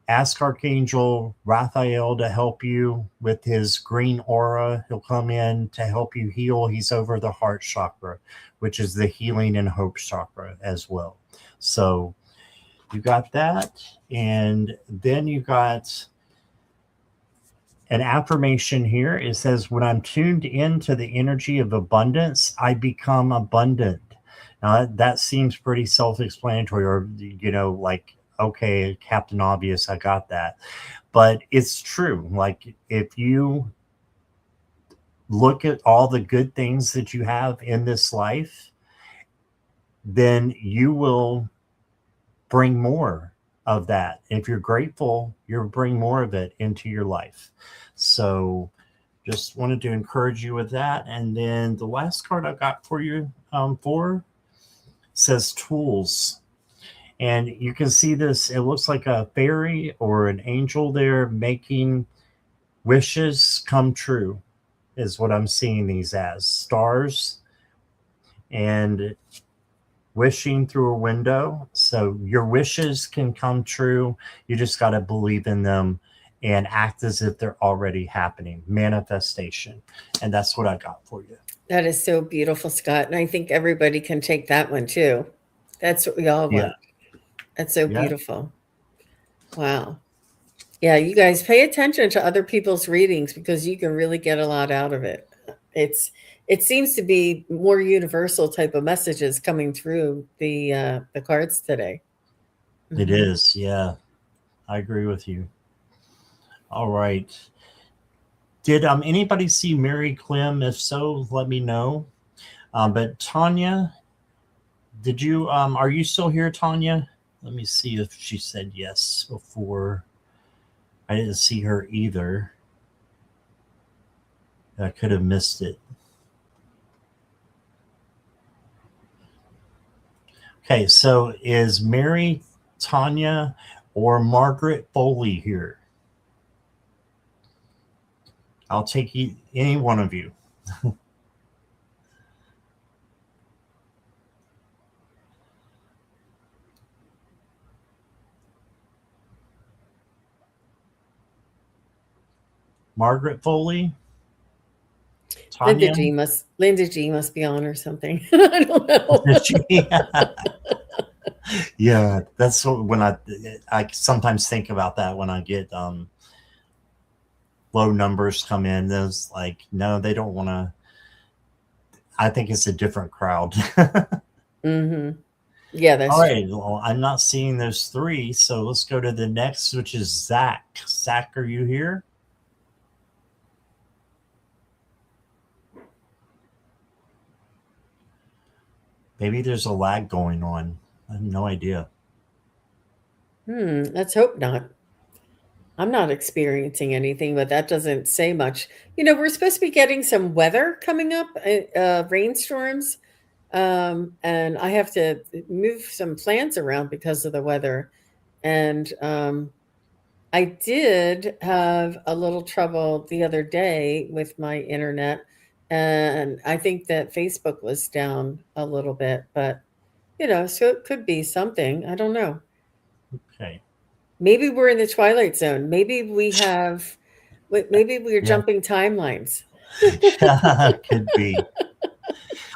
Ask Archangel Raphael to help you with his green aura. He'll come in to help you heal. He's over the heart chakra, which is the healing and hope chakra as well. So you got that. And then you got an affirmation here. It says, when I'm tuned into the energy of abundance, I become abundant. Now that seems pretty self-explanatory, or, like, okay, Captain Obvious, I got that. But it's true. Like, if you look at all the good things that you have in this life, then you will bring more of that. If you're grateful, you'll bring more of it into your life. So just wanted to encourage you with that. And then the last card I got for you says tools. And you can see this, it looks like a fairy or an angel there making wishes come true, is what I'm seeing these as. Stars and wishing through a window. So your wishes can come true. You just got to believe in them and act as if they're already happening. Manifestation. And that's what I got for you. That is so beautiful, Scott. And I think everybody can take that one too. That's what we all want. That's so beautiful. Wow. Yeah, you guys pay attention to other people's readings because you can really get a lot out of it. It seems to be more universal type of messages coming through the cards today. It is, yeah. I agree with you. All right. Did anybody see Mary Clem? If so, let me know. But Tanya, did you are you still here, Tanya? Let me see if she said yes before. I didn't see her either. I could have missed it. Okay, so is Mary, Tanya, or Margaret Foley here? I'll take any one of you. Margaret Foley? Tanya? Linda G must be on or something. I don't know. Yeah, that's when I sometimes think about that when I get low numbers come in. Those like, no, they don't want to. I think it's a different crowd. Yeah, that's all right. Well, I'm not seeing those three, so let's go to the next, which is Zach. Zach, are you here? Maybe there's a lag going on. I have no idea. Let's hope not. I'm not experiencing anything, but that doesn't say much. You know, we're supposed to be getting some weather coming up, rainstorms, and I have to move some plants around because of the weather. And I did have a little trouble the other day with my internet, and I think that Facebook was down a little bit, but you know, so it could be something. I don't know. Okay. Maybe we're in the twilight zone. Maybe we're jumping timelines. Could be.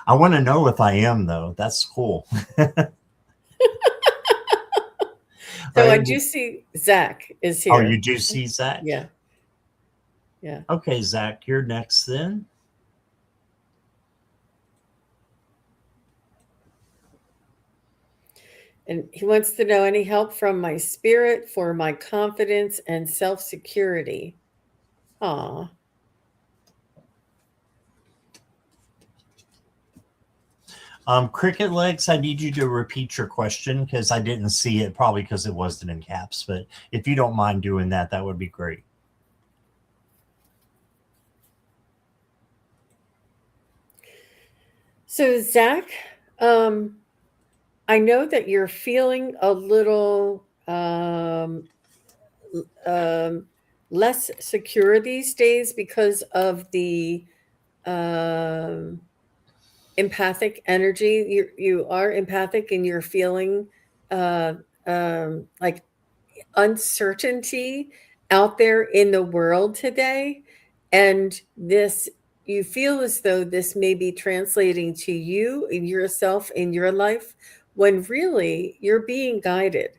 I want to know if I am, though. That's cool. So I do see Zach is here. Oh, you do see Zach? Yeah. Yeah. Okay, Zach, you're next then. And he wants to know any help from my spirit for my confidence and self-security. Aw. Cricket Legs, I need you to repeat your question because I didn't see it, probably because it wasn't in caps. But if you don't mind doing that, that would be great. So, Zach, I know that you're feeling a little less secure these days because of the empathic energy. You are empathic and you're feeling like uncertainty out there in the world today. And this, you feel as though this may be translating to you and yourself in your life when really you're being guided.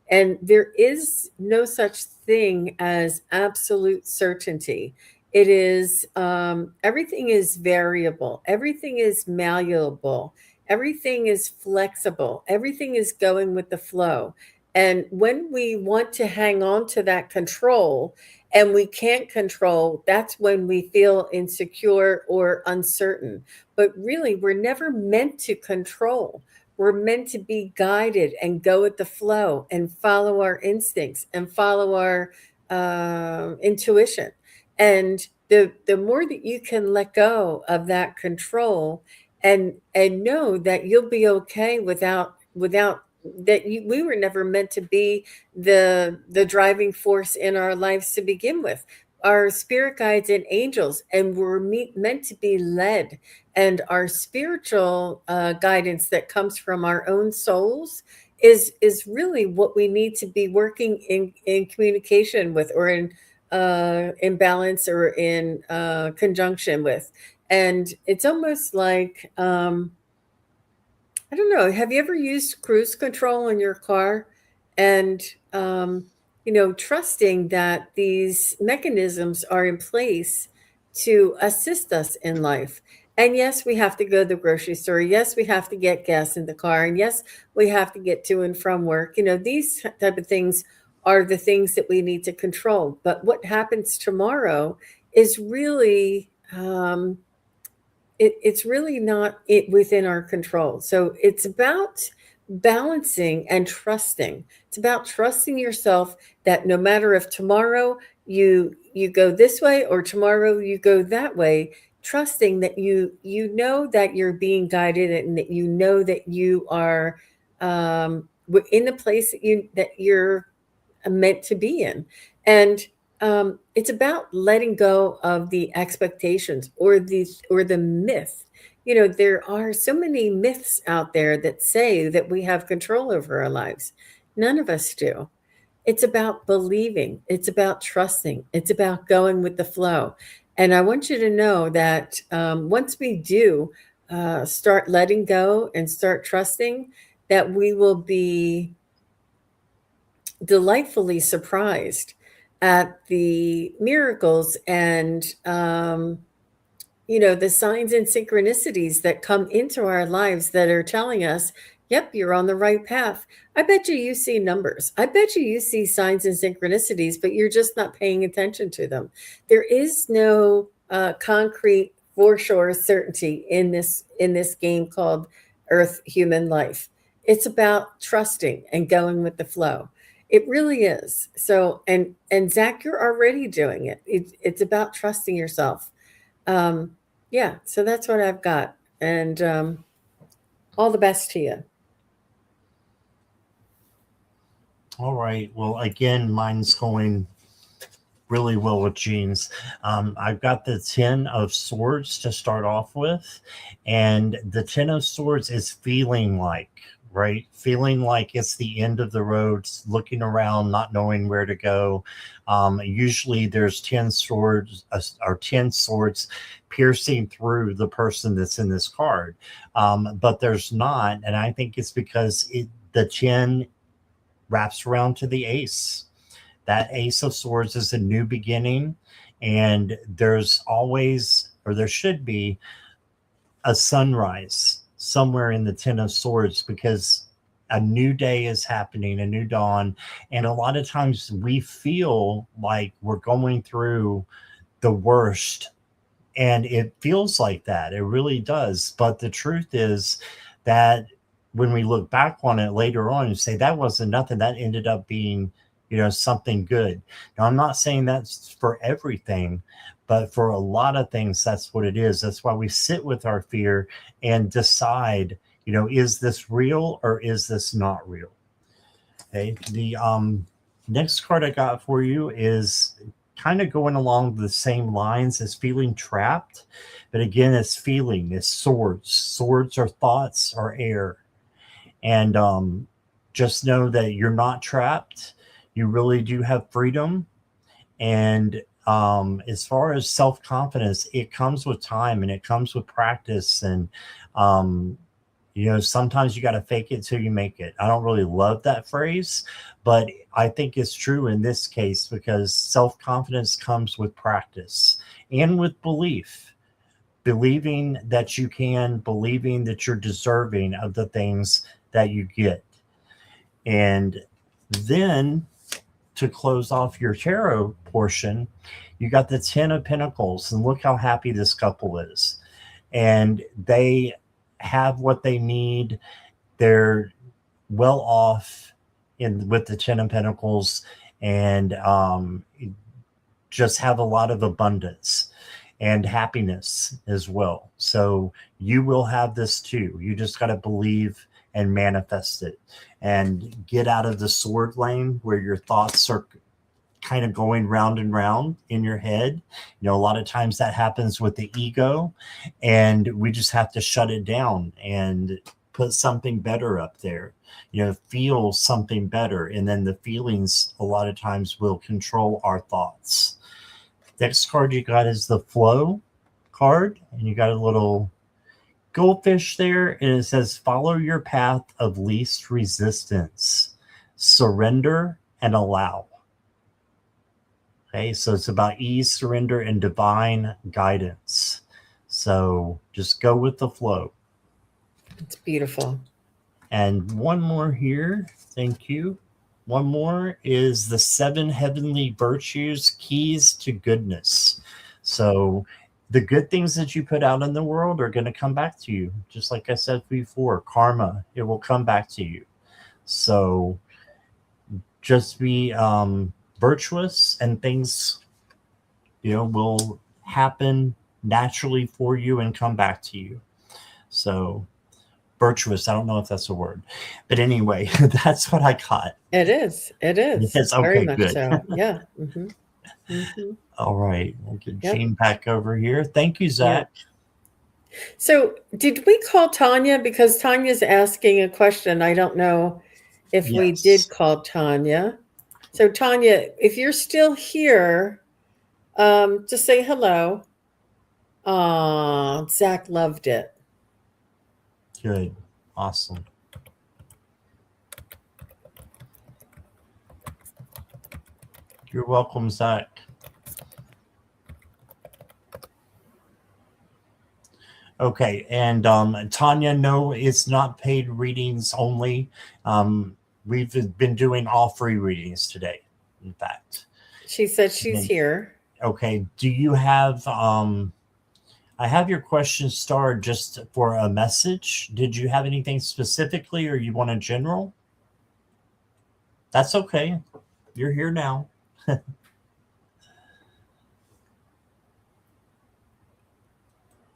And there is no such thing as absolute certainty. It is, everything is variable, everything is malleable, everything is flexible, everything is going with the flow. And when we want to hang on to that control and we can't control, that's when we feel insecure or uncertain. But really, we're never meant to control. We're meant to be guided and go with the flow and follow our instincts and follow our intuition. And the more that you can let go of that control and know that you'll be okay without that we were never meant to be the driving force in our lives to begin with. Our spirit guides and angels, and we're meant to be led, and our spiritual guidance that comes from our own souls is really what we need to be working in communication with, or in balance, or in conjunction with. And it's almost like, I don't know, have you ever used cruise control in your car? And, trusting that these mechanisms are in place to assist us in life. And yes, we have to go to the grocery store. Yes, we have to get gas in the car. And yes, we have to get to and from work. These type of things are the things that we need to control. But what happens tomorrow is really, it's really not within our control. So it's about balancing and trusting. It's about trusting yourself that no matter if tomorrow you go this way or tomorrow you go that way, trusting that you know that you're being guided, and that you know that you are in the place that you're meant to be in. And it's about letting go of the expectations, or the myth. There are so many myths out there that say that we have control over our lives. None of us do. It's about believing, it's about trusting, it's about going with the flow. And I want you to know that once we do start letting go and start trusting, that we will be delightfully surprised at the miracles and the signs and synchronicities that come into our lives that are telling us, yep, you're on the right path. I bet you see numbers. I bet you see signs and synchronicities, but you're just not paying attention to them. There is no concrete for sure certainty in this game called Earth Human Life. It's about trusting and going with the flow. It really is. So, and Zach, you're already doing it. It's about trusting yourself. Yeah, so that's what I've got. And all the best to you. All right. Well, again, mine's going really well with Jean's. I've got the 10 of Swords to start off with. And the 10 of Swords is feeling like, right? Feeling like it's the end of the road, looking around, not knowing where to go. Usually there's 10 swords or 10 swords piercing through the person that's in this card. But there's not. And I think it's because the 10 wraps around to the ace. That ace of swords is a new beginning, and there's always, or there should be, a sunrise somewhere in the 10 of swords, because a new day is happening, a new dawn. And a lot of times we feel like we're going through the worst, and it feels like that. It really does. But the truth is that when we look back on it later on and say that wasn't nothing, that ended up being, something good. Now, I'm not saying that's for everything, but for a lot of things, that's what it is. That's why we sit with our fear and decide, is this real or is this not real? Okay. The next card I got for you is kind of going along the same lines as feeling trapped. But again, it's feeling, it's swords. Swords are thoughts or air. And just know that you're not trapped. You really do have freedom. And as far as self-confidence, it comes with time and it comes with practice. And, sometimes you got to fake it till you make it. I don't really love that phrase, but I think it's true in this case, because self-confidence comes with practice and with belief. Believing that you can, believing that you're deserving of the things that you get. And then to close off your tarot portion, you got the 10 of Pentacles, and look how happy this couple is. And they have what they need. They're well off with the 10 of Pentacles. And just have a lot of abundance and happiness as well. So you will have this too. You just got to believe and manifest it and get out of the sword lane where your thoughts are kind of going round and round in your head. A lot of times that happens with the ego, and we just have to shut it down and put something better up there. Feel something better, and then the feelings a lot of times will control our thoughts. Next card you got is the flow card, and you got a little goldfish there, and it says follow your path of least resistance, surrender and allow. Okay, so it's about ease, surrender, and divine guidance. So just go with the flow. It's beautiful. And one more here. Thank you. One more is the 7 heavenly virtues, keys to goodness. So the good things that you put out in the world are going to come back to you. Just like I said before, karma, it will come back to you. So just be virtuous, and things will happen naturally for you and come back to you. So virtuous, I don't know if that's a word, but anyway, that's what I got. It is Yes, very okay, much good. so. Yeah. Mm-hmm. Mm-hmm. All right, we'll get Yep. Jean back over here. Thank you, Zach. So did we call Tanya? Because Tanya's asking a question. I don't know if we did call Tanya. So Tanya, if you're still here, just say hello. Zach loved it. Good. Awesome. You're welcome, Zach. Okay, and Tanya, no, it's not paid readings only. We've been doing all free readings today, in fact. She said she's here. Okay, do you have I have your question starred just for a message. Did you have anything specifically, or you want a general? That's okay. You're here now.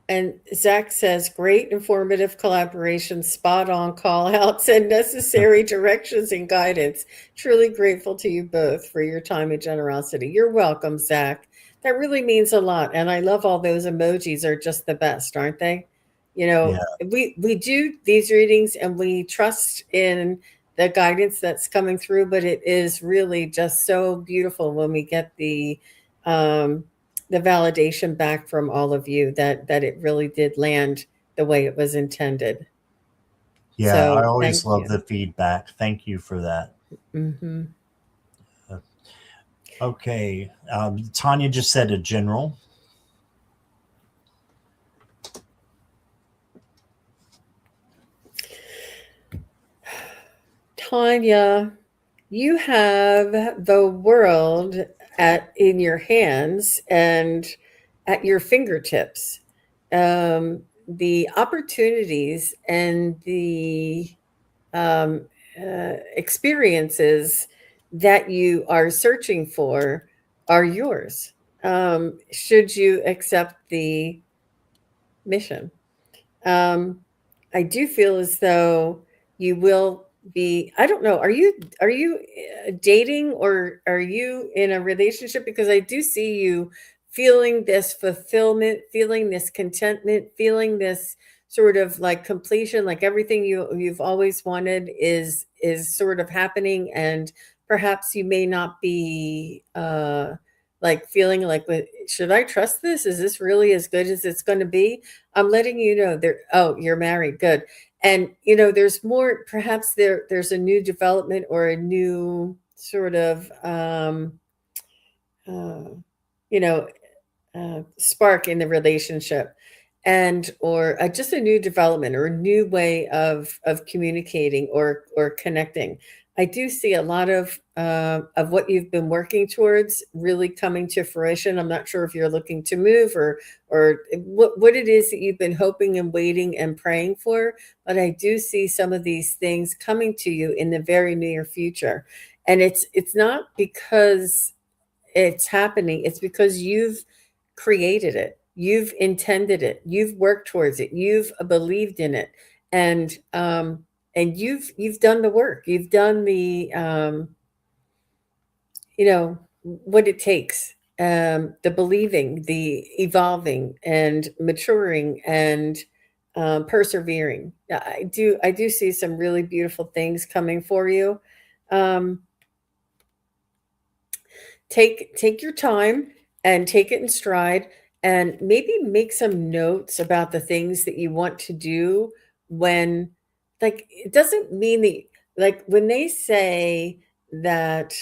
And Zach says, great informative collaboration, spot on call outs, and necessary directions and guidance. Truly grateful to you both for your time and generosity. You're welcome, Zach. That really means a lot. And I love all those emojis, are just the best, aren't they? Yeah. We do these readings and we trust in the guidance that's coming through, but it is really just so beautiful when we get the validation back from all of you that it really did land the way it was intended. Yeah, So, I always love you. the feedback. Thank you for that. Mm-hmm. Okay. Tanya just said a general. Tanya, you have the world in your hands and at your fingertips. The opportunities and the experiences that you are searching for are yours. Should you accept the mission? I do feel as though you will be. I don't know. Are you dating, or are you in a relationship? Because I do see you feeling this fulfillment, feeling this contentment, feeling this sort of like completion, like everything you've always wanted is sort of happening, and perhaps you may not be like feeling like, should I trust this? Is this really as good as it's going to be? I'm letting you know there. Oh, you're married. Good. And there's more. Perhaps there's a new development or a new sort of uh, you know spark in the relationship, and or just a new development or a new way of communicating or connecting. I do see a lot of what you've been working towards really coming to fruition. I'm not sure if you're looking to move or what it is that you've been hoping and waiting and praying for, but I do see some of these things coming to you in the very near future. And it's not because it's happening, it's because you've created it, you've intended it, you've worked towards it, you've believed in it, and you've done the work, you've done the what it takes, the believing, the evolving and maturing and persevering. I do see some really beautiful things coming for you. um, take your time and take it in stride, and maybe make some notes about the things that you want to do. When, like, it doesn't mean that, like, when they say that,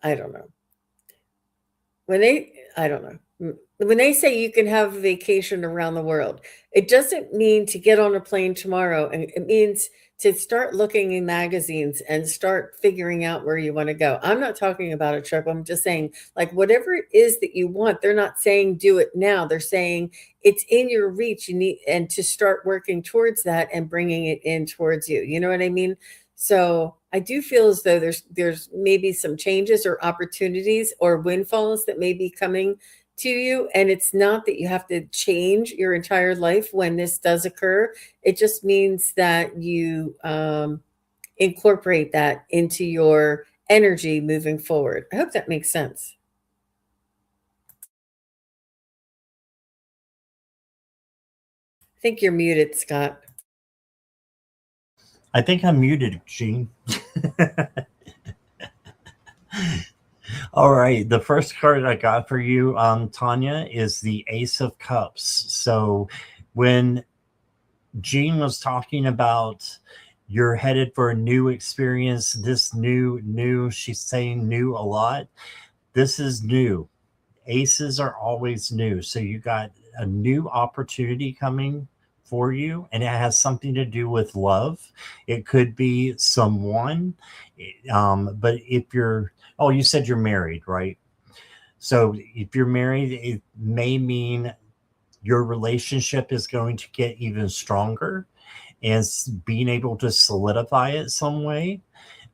I don't know, when they I don't know. When they say you can have a vacation around the world, it doesn't mean to get on a plane tomorrow, and it means to start looking in magazines and start figuring out where you want to go. I'm not talking about a trip. I'm just saying, like, whatever it is that you want, they're not saying do it now. They're saying it's in your reach. You need, and to start working towards that and bringing it in towards you. You know what I mean? So I do feel as though there's maybe some changes or opportunities or windfalls that may be coming to you. And it's not that you have to change your entire life when this does occur. It just means that you incorporate that into your energy moving forward. I hope that makes sense. I think you're muted, Scott. I think I'm muted, Gene. All right. The first card I got for you, Tanya, is the Ace of Cups. So when Gene was talking about you're headed for a new experience, this new, she's saying new a lot. This is new. Aces are always new. So you got a new opportunity coming for you, and it has something to do with love. It could be someone, but if you're, oh, you said you're married, right? So if you're married, it may mean your relationship is going to get even stronger and being able to solidify it some way.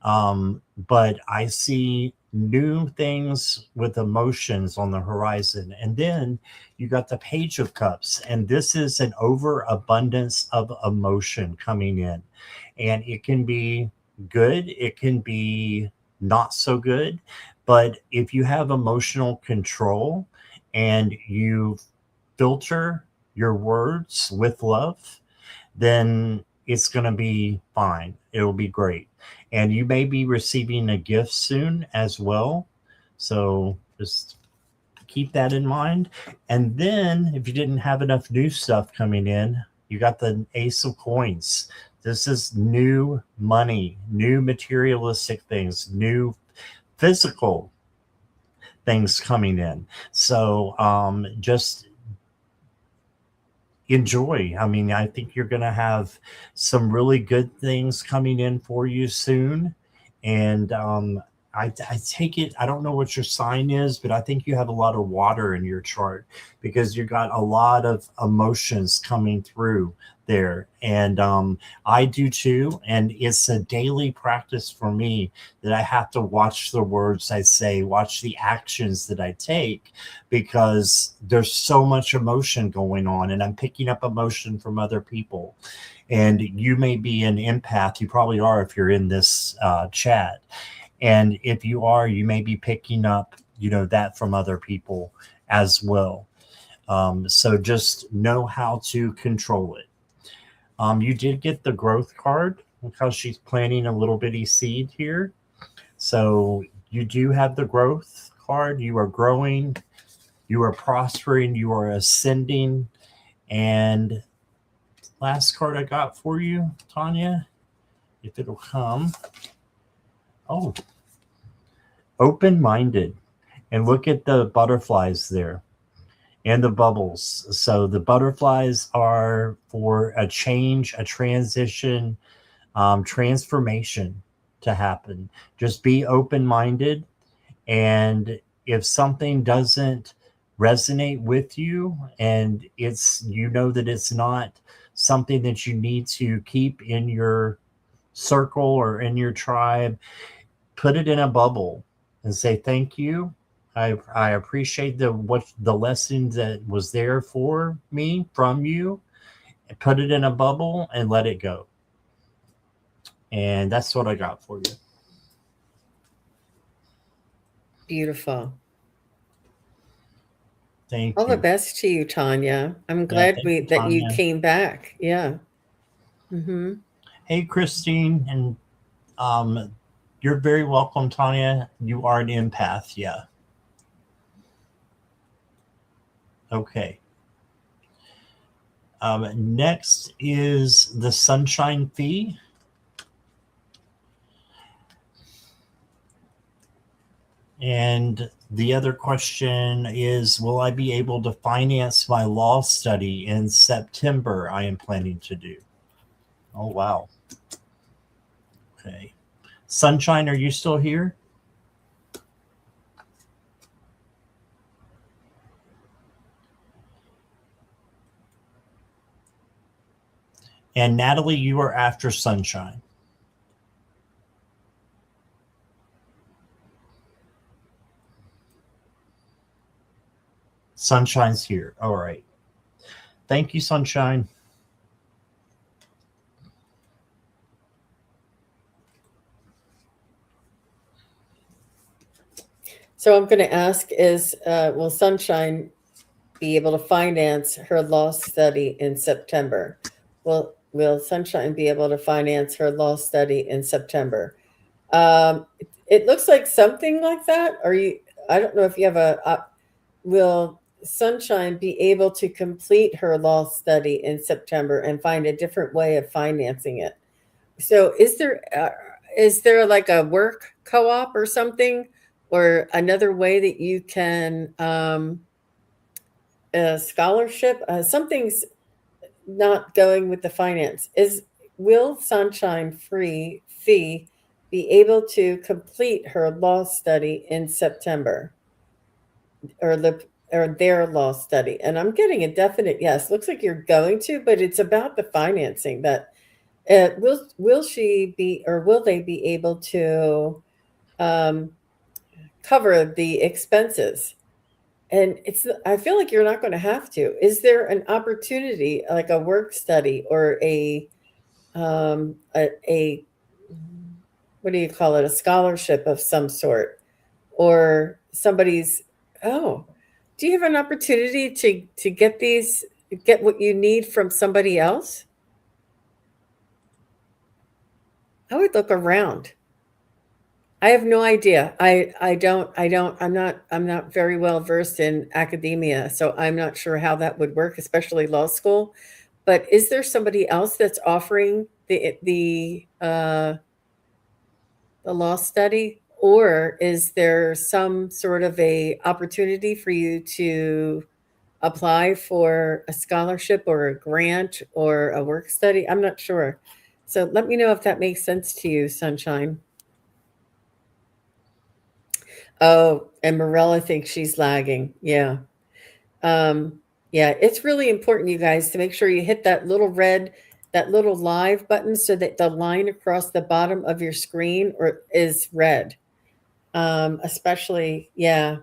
But I see new things with emotions on the horizon. And then you got the Page of Cups, and this is an overabundance of emotion coming in. And it can be good, it can be not so good. But if you have emotional control and you filter your words with love, then it's going to be fine. It'll be great. And you may be receiving a gift soon as well. So just keep that in mind. And then if you didn't have enough new stuff coming in, you got the Ace of Coins. This is new money, new materialistic things, new physical things coming in. So just enjoy. I mean, I think you're going to have some really good things coming in for you soon. And I take it, I don't know what your sign is, but I think you have a lot of water in your chart because you got a lot of emotions coming through there. And I do too. And it's a daily practice for me that I have to watch the words I say, watch the actions that I take, because there's so much emotion going on and I'm picking up emotion from other people. And you may be an empath. You probably are if you're in this chat. And if you are, you may be picking up, that from other people as well. So just know how to control it. You did get the growth card because she's planting a little bitty seed here. So you do have the growth card. You are growing, you are prospering, you are ascending. And last card I got for you, Tanya, if it'll come. Oh, open-minded. And look at the butterflies there and the bubbles. So the butterflies are for a change, a transition, transformation to happen. Just be open-minded. And if something doesn't resonate with you and that it's not something that you need to keep in your circle or in your tribe, put it in a bubble and say, thank you. I appreciate the lesson that was there for me from you. Put it in a bubble and let it go. And that's what I got for you. Beautiful. Thank All the you. best to you, Tanya. I'm Yeah, glad thank you, that you Tanya. came back. Yeah. Mm-hmm. Hey, Christine, and um, you're very welcome, Tanya. You are an empath. Yeah. Okay. Next is the sunshine fee. And the other question is, will I be able to finance my law study in September? I am planning to do. Oh, wow. Okay. Sunshine, are you still here? And Natalie, you are after Sunshine. Sunshine's here. All right. Thank you, Sunshine. So I'm going to ask is, will Sunshine be able to finance her law study in September? Will Sunshine be able to finance her law study in September? It looks like something like that. I don't know if you have will Sunshine be able to complete her law study in September and find a different way of financing it? So is there like a work co-op or something, or another way that you can a scholarship? Something's not going with the finance. Will Sunshine Free Fee be able to complete her law study in September, or their law study? And I'm getting a definite yes. Looks like you're going to, but it's about the financing. That will she be, or will they be able to um, cover the expenses? And I feel like you're not going to have to. Is there an opportunity, like a work study or a what do you call it, a scholarship of some sort, or somebody's, oh, do you have an opportunity to get what you need from somebody else? I would look around. I have no idea. I'm not very well versed in academia, so I'm not sure how that would work, especially law school. But is there somebody else that's offering the law study, or is there some sort of a opportunity for you to apply for a scholarship or a grant or a work study? I'm not sure. So let me know if that makes sense to you, Sunshine. Oh, and Morella thinks she's lagging. Yeah. Um, yeah, it's really important, you guys, to make sure you hit that little live button so that the line across the bottom of your screen is red. Especially, yeah,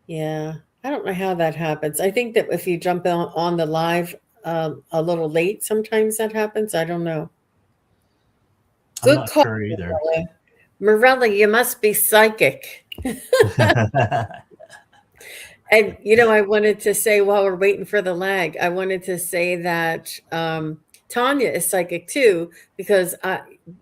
yeah. I don't know how that happens. I think that if you jump on the live a little late, sometimes that happens. I don't know. I'm Good not call, sure either. Morella. Morella, you must be psychic. And I wanted to say, while we're waiting for the lag, I wanted to say that Tanya is psychic too, because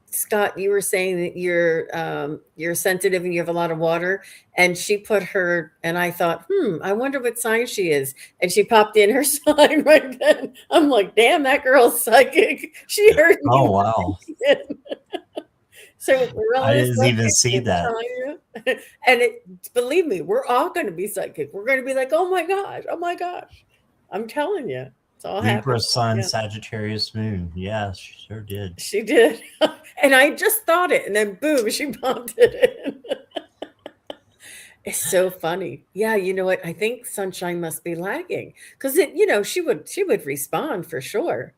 Scott, you were saying that you're sensitive and you have a lot of water, and she put her, and I thought, I wonder what sign she is, and she popped in her sign right then. I'm like, damn, that girl's psychic. She heard Oh, me. wow. So we're all I didn't even psychic see in that. China. And believe me, we're all going to be psychic. We're going to be like, oh my gosh, oh my gosh. I'm telling you, it's all Libra happening. Sun, Yeah, Sagittarius Moon. Yeah, she sure did. she did. And I just thought it, and then boom, she popped it in. It's so funny. Yeah, you know what? I think Sunshine must be lagging because she would respond for sure.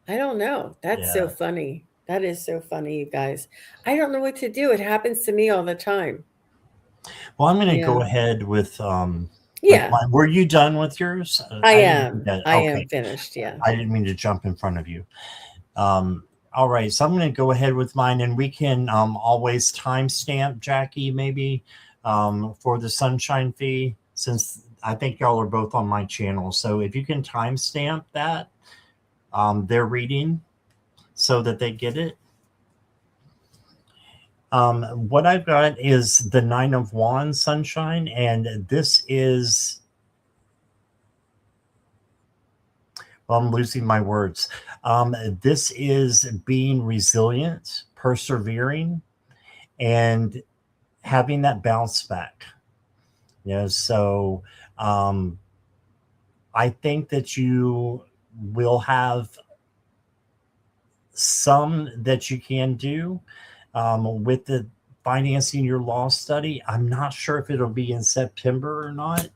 I don't know. That's so Yeah. funny. That is so funny, you guys. I don't know what to do. It happens to me all the time. Well, I'm going to go Yeah. ahead with Yeah. mine. Were you done with yours? I I didn't do am. that. I am Okay. finished. Yeah. I didn't mean to jump in front of you. Um, all right. So I'm going to go ahead with mine, and we can always timestamp Jackie maybe for the sunshine fee, since I think y'all are both on my channel. So if you can timestamp that, their reading so that they get it. What I've got is the Nine of Wands sunshine, and this is, well, I'm losing my words. This is being resilient, persevering, and having that bounce back. So um, I think that you will have some that you can do with the financing your law study. I'm not sure if it'll be in September or not.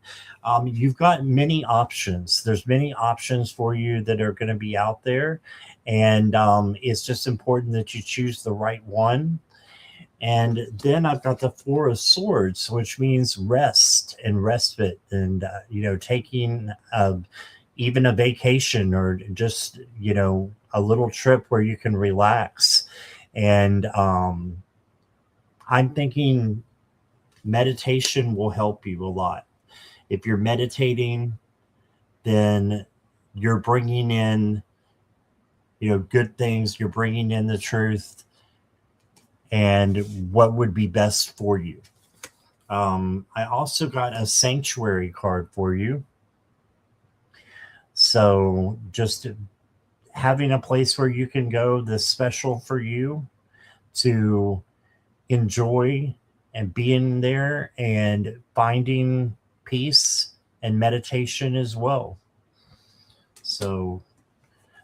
You've got many options. There's many options for you that are going to be out there. And it's just important that you choose the right one. And then I've got the Four of Swords, which means rest and respite, and taking even a vacation, or just a little trip where you can relax. And I'm thinking meditation will help you a lot. If you're meditating, then you're bringing in good things. You're bringing in the truth and what would be best for you. I also got a sanctuary card for you. So just having a place where you can go that's special for you to enjoy and being there and finding peace and meditation as well. So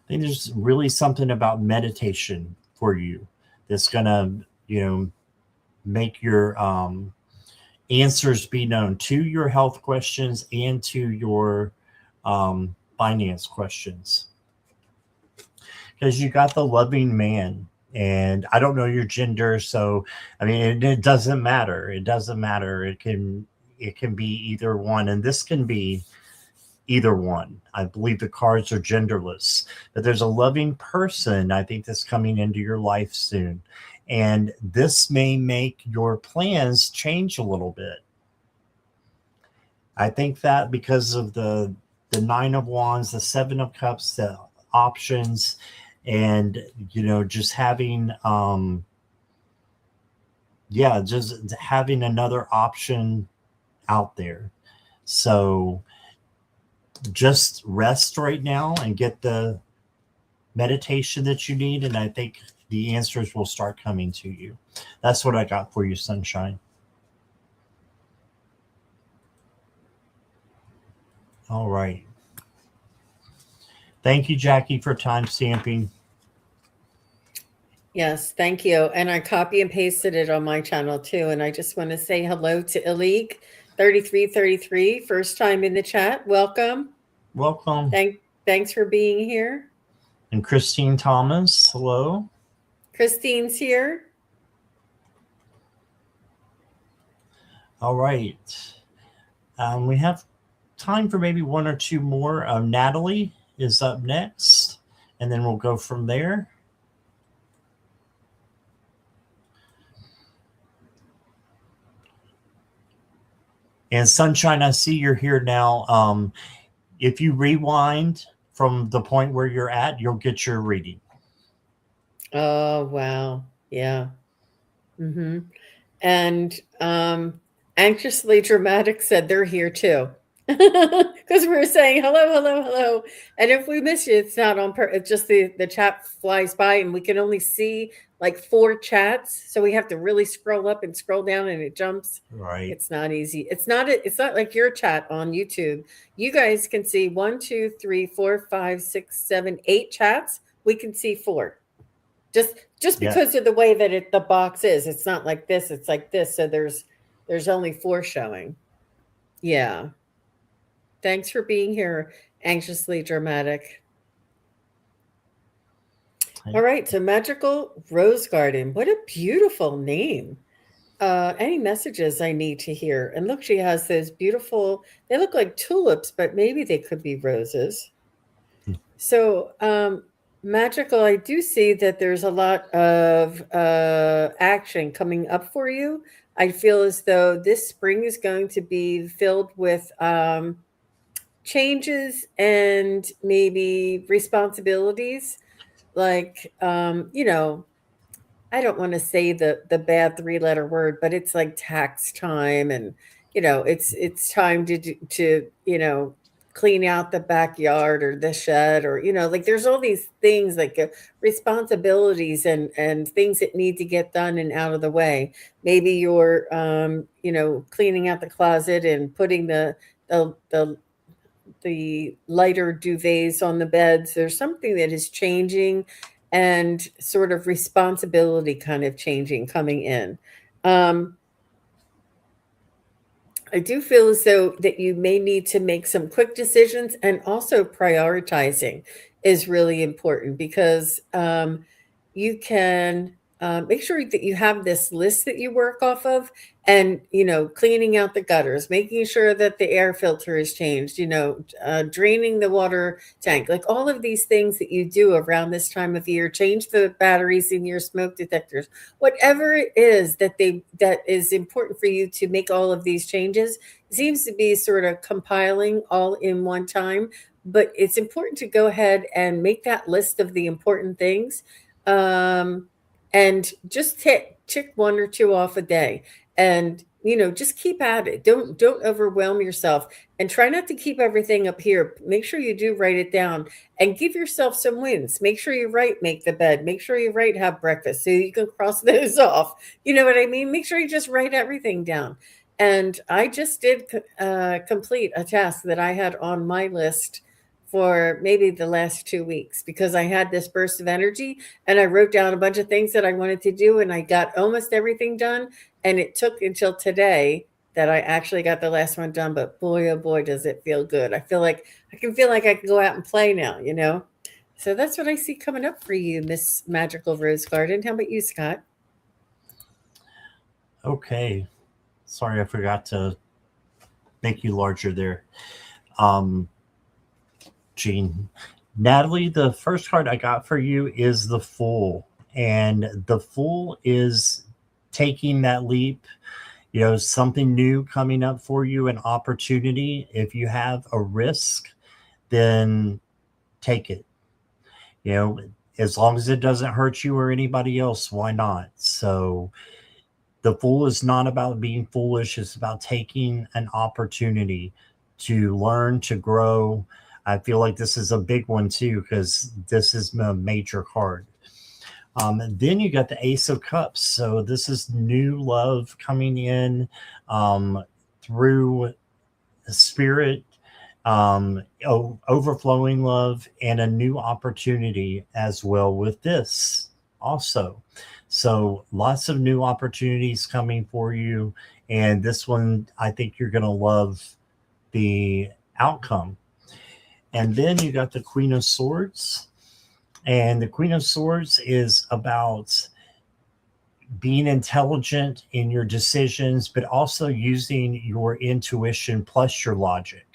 I think there's really something about meditation for you that's going to, make your answers be known to your health questions and to your finance questions. Because you got the loving man, and I don't know your gender, so I mean it doesn't matter. It doesn't matter. It can be either one, and this can be either one. I believe the cards are genderless, but there's a loving person, I think, that's coming into your life soon. And this may make your plans change a little bit. I think that because of the Nine of Wands, the Seven of Cups, the options, and just having just having another option out there. So just rest right now and get the meditation that you need, and I think the answers will start coming to you. That's what I got for you, sunshine. All right. Thank you, Jackie, for time stamping. Yes, thank you. And I copy and pasted it on my channel too. And I just want to say hello to Ileak 3333, first time in the chat. Welcome. Welcome. Thanks for being here. And Christine Thomas, hello. Christine's here. All right. We have time for maybe one or two more. Natalie is up next, and then we'll go from there. And Sunshine, I see you're here now. If you rewind from the point where you're at, you'll get your reading. Oh, wow. Yeah. Mm-hmm. And Anxiously Dramatic said they're here too. Because we were saying hello, hello, hello. And if we miss you, it's not on purpose. It's just the chat flies by and we can only see like 4 chats. So we have to really scroll up and scroll down and it jumps. Right. It's not easy. It's not like your chat on YouTube. You guys can see 1, 2, 3, 4, 5, 6, 7, 8 chats. We can see 4. Just because of the way that the box is. It's not like this, it's like this. So there's only 4 showing. Yeah. Thanks for being here, Anxiously Dramatic. All right, so Magical Rose Garden. What a beautiful name. any messages I need to hear. And look, she has those beautiful, they look like tulips, but maybe they could be roses. So, magical, I do see that there's a lot of action coming up for you. I feel as though this spring is going to be filled with changes and maybe responsibilities. Like, I don't want to say the bad three-letter word, but it's like tax time, and it's time to clean out the backyard or the shed, or like there's all these things like responsibilities and things that need to get done and out of the way. Maybe you're cleaning out the closet and putting the the lighter duvets on the beds. There's something that is changing and sort of responsibility kind of changing coming in. Um, I do feel as though that you may need to make some quick decisions, and also prioritizing is really important because you can make sure that you have this list that you work off of, and cleaning out the gutters, making sure that the air filter is changed, draining the water tank, like all of these things that you do around this time of year. Change the batteries in your smoke detectors, whatever it is that is important for you to make all of these changes. Seems to be sort of compiling all in one time, but it's important to go ahead and make that list of the important things, um, and just tick one or two off a day, and just keep at it. Don't overwhelm yourself, and try not to keep everything up here. Make sure you do write it down, and give yourself some wins. Make sure you write make the bed, make sure you write have breakfast, so you can cross those off. You know what I mean? Make sure you just write everything down. And I just did complete a task that I had on my list for maybe the last 2 weeks, because I had this burst of energy and I wrote down a bunch of things that I wanted to do, and I got almost everything done. And it took until today that I actually got the last one done. But boy, oh boy, does it feel good. I feel like I can go out and play now. So that's what I see coming up for you, Miss Magical Rose Garden. How about you, Scott? Okay. Sorry, I forgot to make you larger there. Um, Gene. Natalie, the first card I got for you is the Fool. And the Fool is taking that leap, something new coming up for you, an opportunity. If you have a risk, then take it. You know, as long as it doesn't hurt you or anybody else, why not? So the Fool is not about being foolish. It's about taking an opportunity to learn, to grow. I feel like this is a big one too, because this is a major card. Then you got the Ace of Cups. So this is new love coming in through spirit, overflowing love, and a new opportunity as well with this also. So lots of new opportunities coming for you. And this one, I think you're going to love the outcome. And then you got the Queen of Swords. And the Queen of Swords is about being intelligent in your decisions, but also using your intuition plus your logic.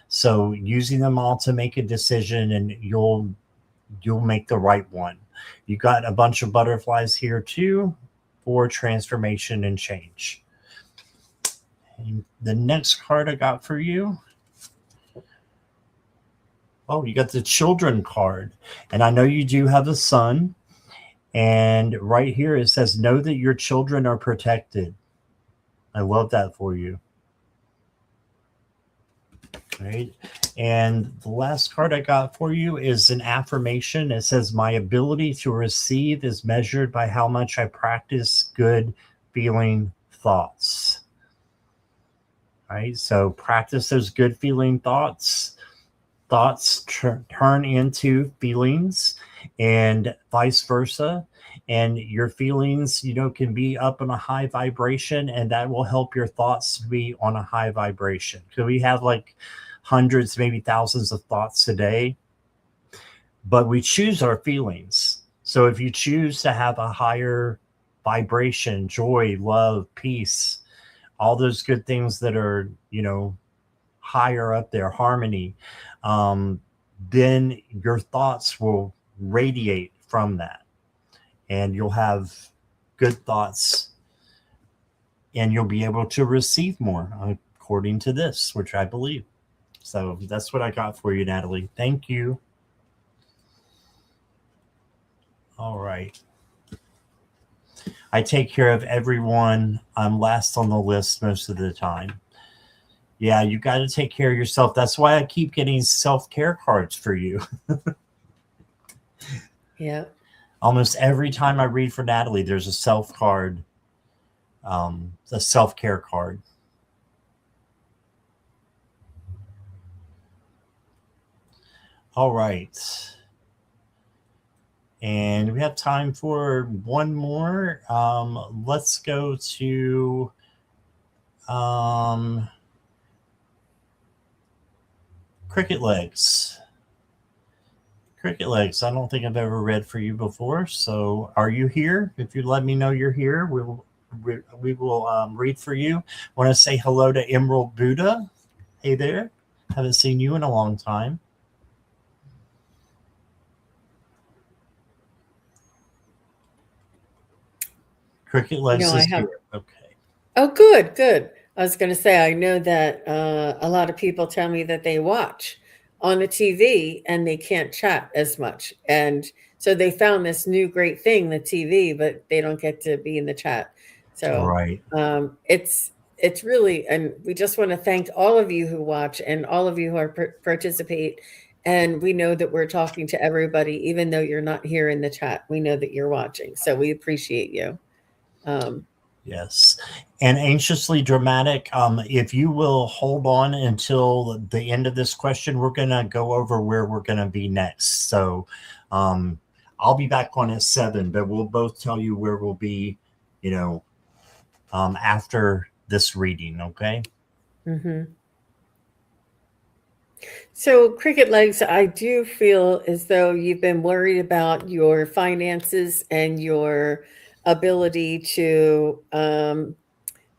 So using them all to make a decision, and you'll make the right one. You got a bunch of butterflies here too for transformation and change. And the next card I got for you, oh, you got the Children card. And I know you do have a son. And right here it says, know that your children are protected. I love that for you. Right. And the last card I got for you is an affirmation. It says, my ability to receive is measured by how much I practice good feeling thoughts. Right. So practice those good feeling thoughts. Thoughts turn into feelings, and vice versa. And your feelings, can be up on a high vibration, and that will help your thoughts be on a high vibration. So we have like hundreds, maybe thousands of thoughts a day, but we choose our feelings. So if you choose to have a higher vibration, joy, love, peace, all those good things that are, higher up there, harmony, um, then your thoughts will radiate from that, and you'll have good thoughts, and you'll be able to receive more, according to this, which I believe. So that's what I got for you, Natalie. Thank you. All right. I take care of everyone. I'm last on the list most of the time. Yeah, you got to take care of yourself. That's why I keep getting self-care cards for you. Yeah. Almost every time I read for Natalie, there's a a self-care card. All right. And we have time for one more. Let's go to Cricket Legs. Cricket Legs, I don't think I've ever read for you before. So are you here? If you let me know you're here, we will read for you. Want to say hello to Emerald Buddha. Hey there. Haven't seen you in a long time. Cricket Legs I is have. here. Okay. Oh, good, good. I was going to say, I know that a lot of people tell me that they watch on the TV and they can't chat as much. And so they found this new great thing, the TV, but they don't get to be in the chat. So Right. it's really, and we just want to thank all of you who watch and all of you who are participate. And we know that we're talking to everybody, even though you're not here in the chat. We know that you're watching, so we appreciate you. Yes. And anxiously dramatic. If you will hold on until the end of this question, we're going to go over where we're going to be next. So um, I'll be back on at 7, but we'll both tell you where we'll be, after this reading. Okay. Mm-hmm. So, Cricket Legs, I do feel as though you've been worried about your finances and your ability to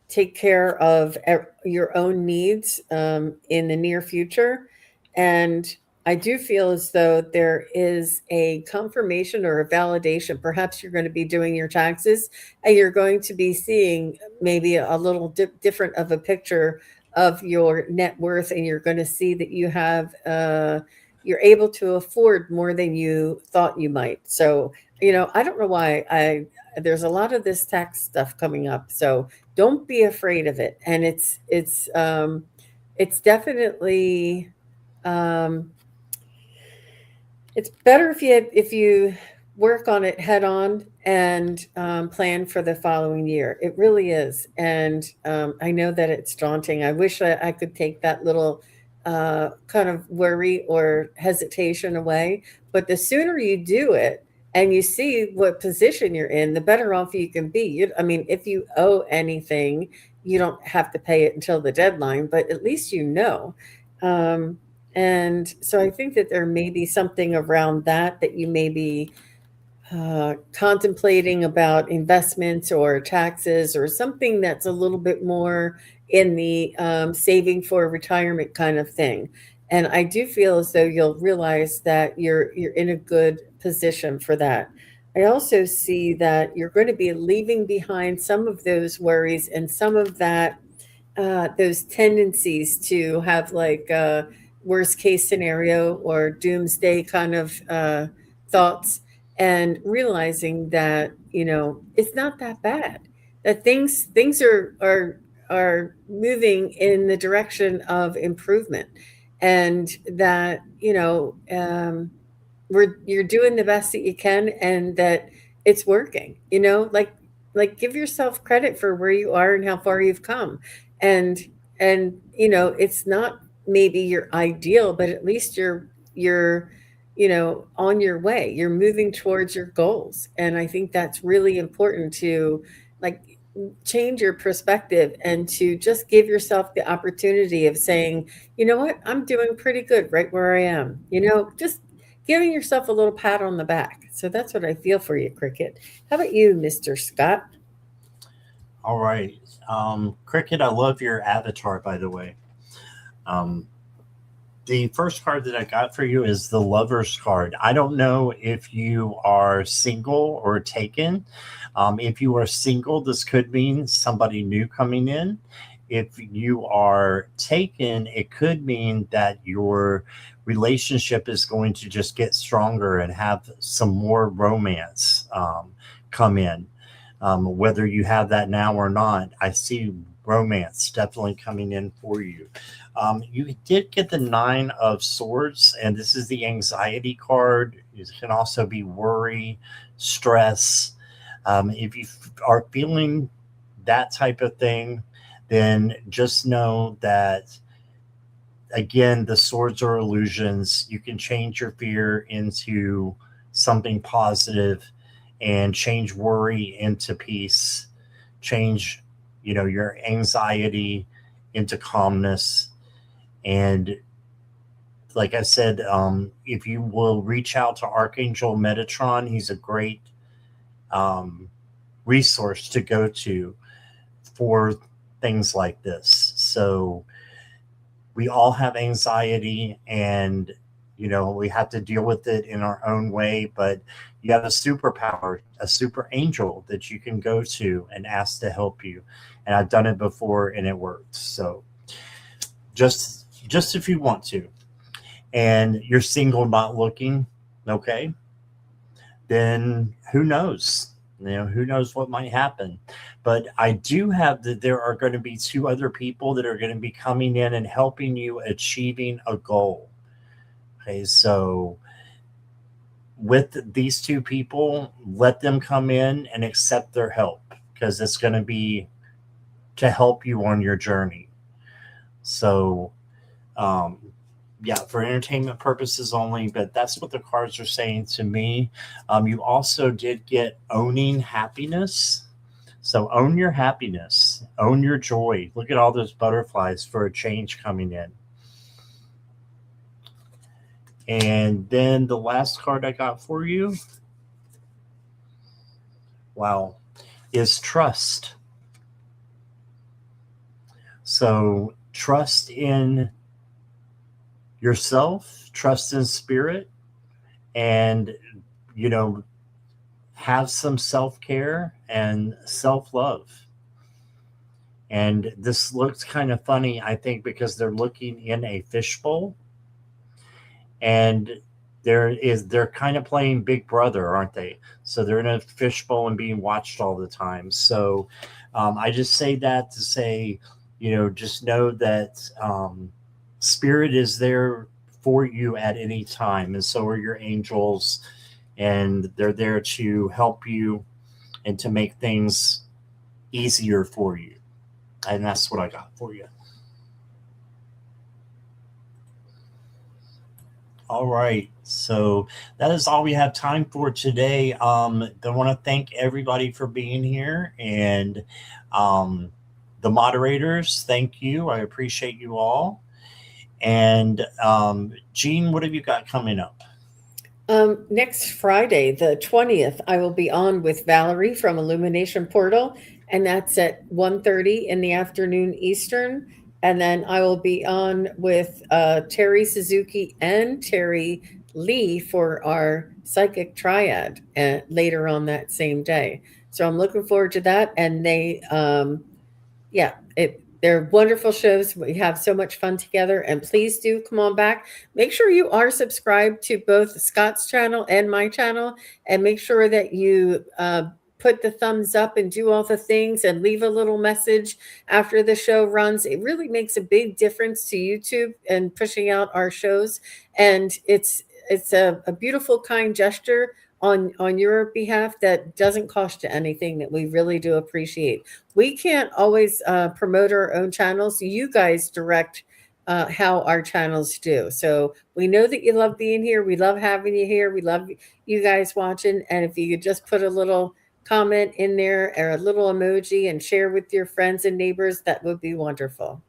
take care of your own needs in the near future. And I do feel as though there is a confirmation or a validation. Perhaps you're going to be doing your taxes and you're going to be seeing maybe a little different of a picture of your net worth, and you're going to see that you're able to afford more than you thought you might. So, I don't know why there's a lot of this tax stuff coming up. So don't be afraid of it. And it's definitely um, it's better if you work on it head on and plan for the following year. It really is. And I know that it's daunting. I wish I could take that little kind of worry or hesitation away. But the sooner you do it and you see what position you're in, the better off you can be. I mean, if you owe anything, you don't have to pay it until the deadline, but at least you know. Um, and so I think that there may be something around that you may be contemplating about investments or taxes or something that's a little bit more in the saving for retirement kind of thing. And I do feel as though you'll realize that you're in a good position for that. I also see that you're going to be leaving behind some of those worries and some of that those tendencies to have like worst case scenario or doomsday kind of thoughts, and realizing that it's not that bad, that things are moving in the direction of improvement, and that you're doing the best that you can, and that it's working, like give yourself credit for where you are and how far you've come. And it's not maybe your ideal, but at least you're on your way, you're moving towards your goals. And I think that's really important to like change your perspective and to just give yourself the opportunity of saying, you know what, I'm doing pretty good right where I am. Just giving yourself a little pat on the back. So that's what I feel for you, Cricket. How about you, Mr. Scott? All right. Cricket, I love your avatar, by the way. Um, the first card that I got for you is the Lover's card. I don't know if you are single or taken. If you are single, this could mean somebody new coming in. If you are taken, it could mean that your relationship is going to just get stronger and have some more romance come in. Whether you have that now or not, I see romance definitely coming in for you. You did get the Nine of Swords, and this is the anxiety card. It can also be worry, stress. If you are feeling that type of thing, then just know that, again, the swords are illusions. You can change your fear into something positive and change worry into peace, change, your anxiety into calmness. And like I said, if you will reach out to Archangel Metatron, he's a great um, resource to go to for things like this. So we all have anxiety, and we have to deal with it in our own way, but you have a superpower, a super angel that you can go to and ask to help you. And I've done it before and it worked. So just if you want to, and you're single, not looking, okay, then who knows? Who knows what might happen. But I do have that there are going to be two other people that are going to be coming in and helping you achieving a goal. Okay, so with these two people, let them come in and accept their help, because it's going to be to help you on your journey. So, um, yeah, for entertainment purposes only, but that's what the cards are saying to me. You also did get owning happiness. So own your happiness, own your joy. Look at all those butterflies for a change coming in. And then the last card I got for you, wow, is trust. So trust in yourself, trust in spirit, and, you know, have some self care and self love. And this looks kind of funny, I think, because they're looking in a fishbowl, and they're kind of playing Big Brother, aren't they? So they're in a fishbowl and being watched all the time. So I just say that to say, just know that spirit is there for you at any time, and so are your angels, and they're there to help you and to make things easier for you. And that's what I got for you. All right. So that is all we have time for today. I want to thank everybody for being here, and um, the moderators. Thank you. I appreciate you all. And Jean, what have you got coming up? Next Friday, the 20th, I will be on with Valerie from Illumination Portal, and that's at 1:30 in the afternoon Eastern. And then I will be on with Terry Suzuki and Terry Lee for our psychic triad later on that same day. So I'm looking forward to that. And yeah, they're wonderful shows. We have so much fun together, and please do come on back. Make sure you are subscribed to both Scott's channel and my channel, and make sure that you put the thumbs up and do all the things and leave a little message after the show runs. It really makes a big difference to YouTube and pushing out our shows, and it's a beautiful, kind gesture on your behalf that doesn't cost you anything, that we really do appreciate. We can't always promote our own channels. You guys direct how our channels do. So we know that you love being here. We love having you here. We love you guys watching. And if you could just put a little comment in there or a little emoji and share with your friends and neighbors, that would be wonderful.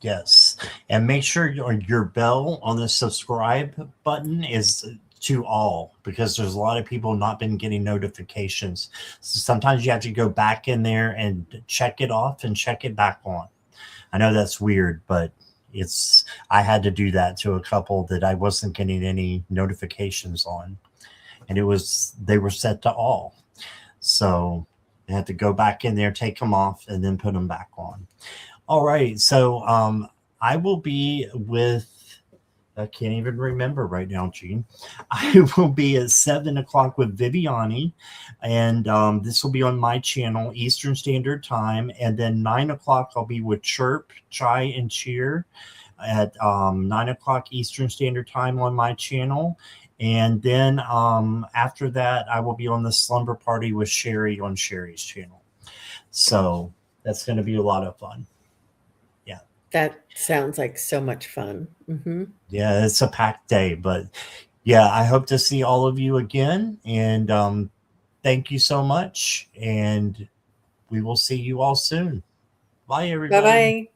Yes. And make sure your bell on the subscribe button is to all, because there's a lot of people not been getting notifications. So sometimes you have to go back in there and check it off and check it back on. I know that's weird, but I had to do that to a couple that I wasn't getting any notifications on, and they were set to all. So I had to go back in there, take them off, and then put them back on. All right. So I will be with, I can't even remember right now, Gene. I will be at 7 o'clock with Viviani, and this will be on my channel, Eastern Standard Time. And then 9 o'clock, I'll be with Chirp, Chai, and Cheer at 9 o'clock Eastern Standard Time on my channel. And then after that, I will be on the Slumber Party with Sherry on Sherry's channel. So that's going to be a lot of fun. Yeah. That sounds like so much fun. Mm-hmm. Yeah, it's a packed day, but yeah, I hope to see all of you again. And thank you so much. And we will see you all soon. Bye, everybody. Bye-bye.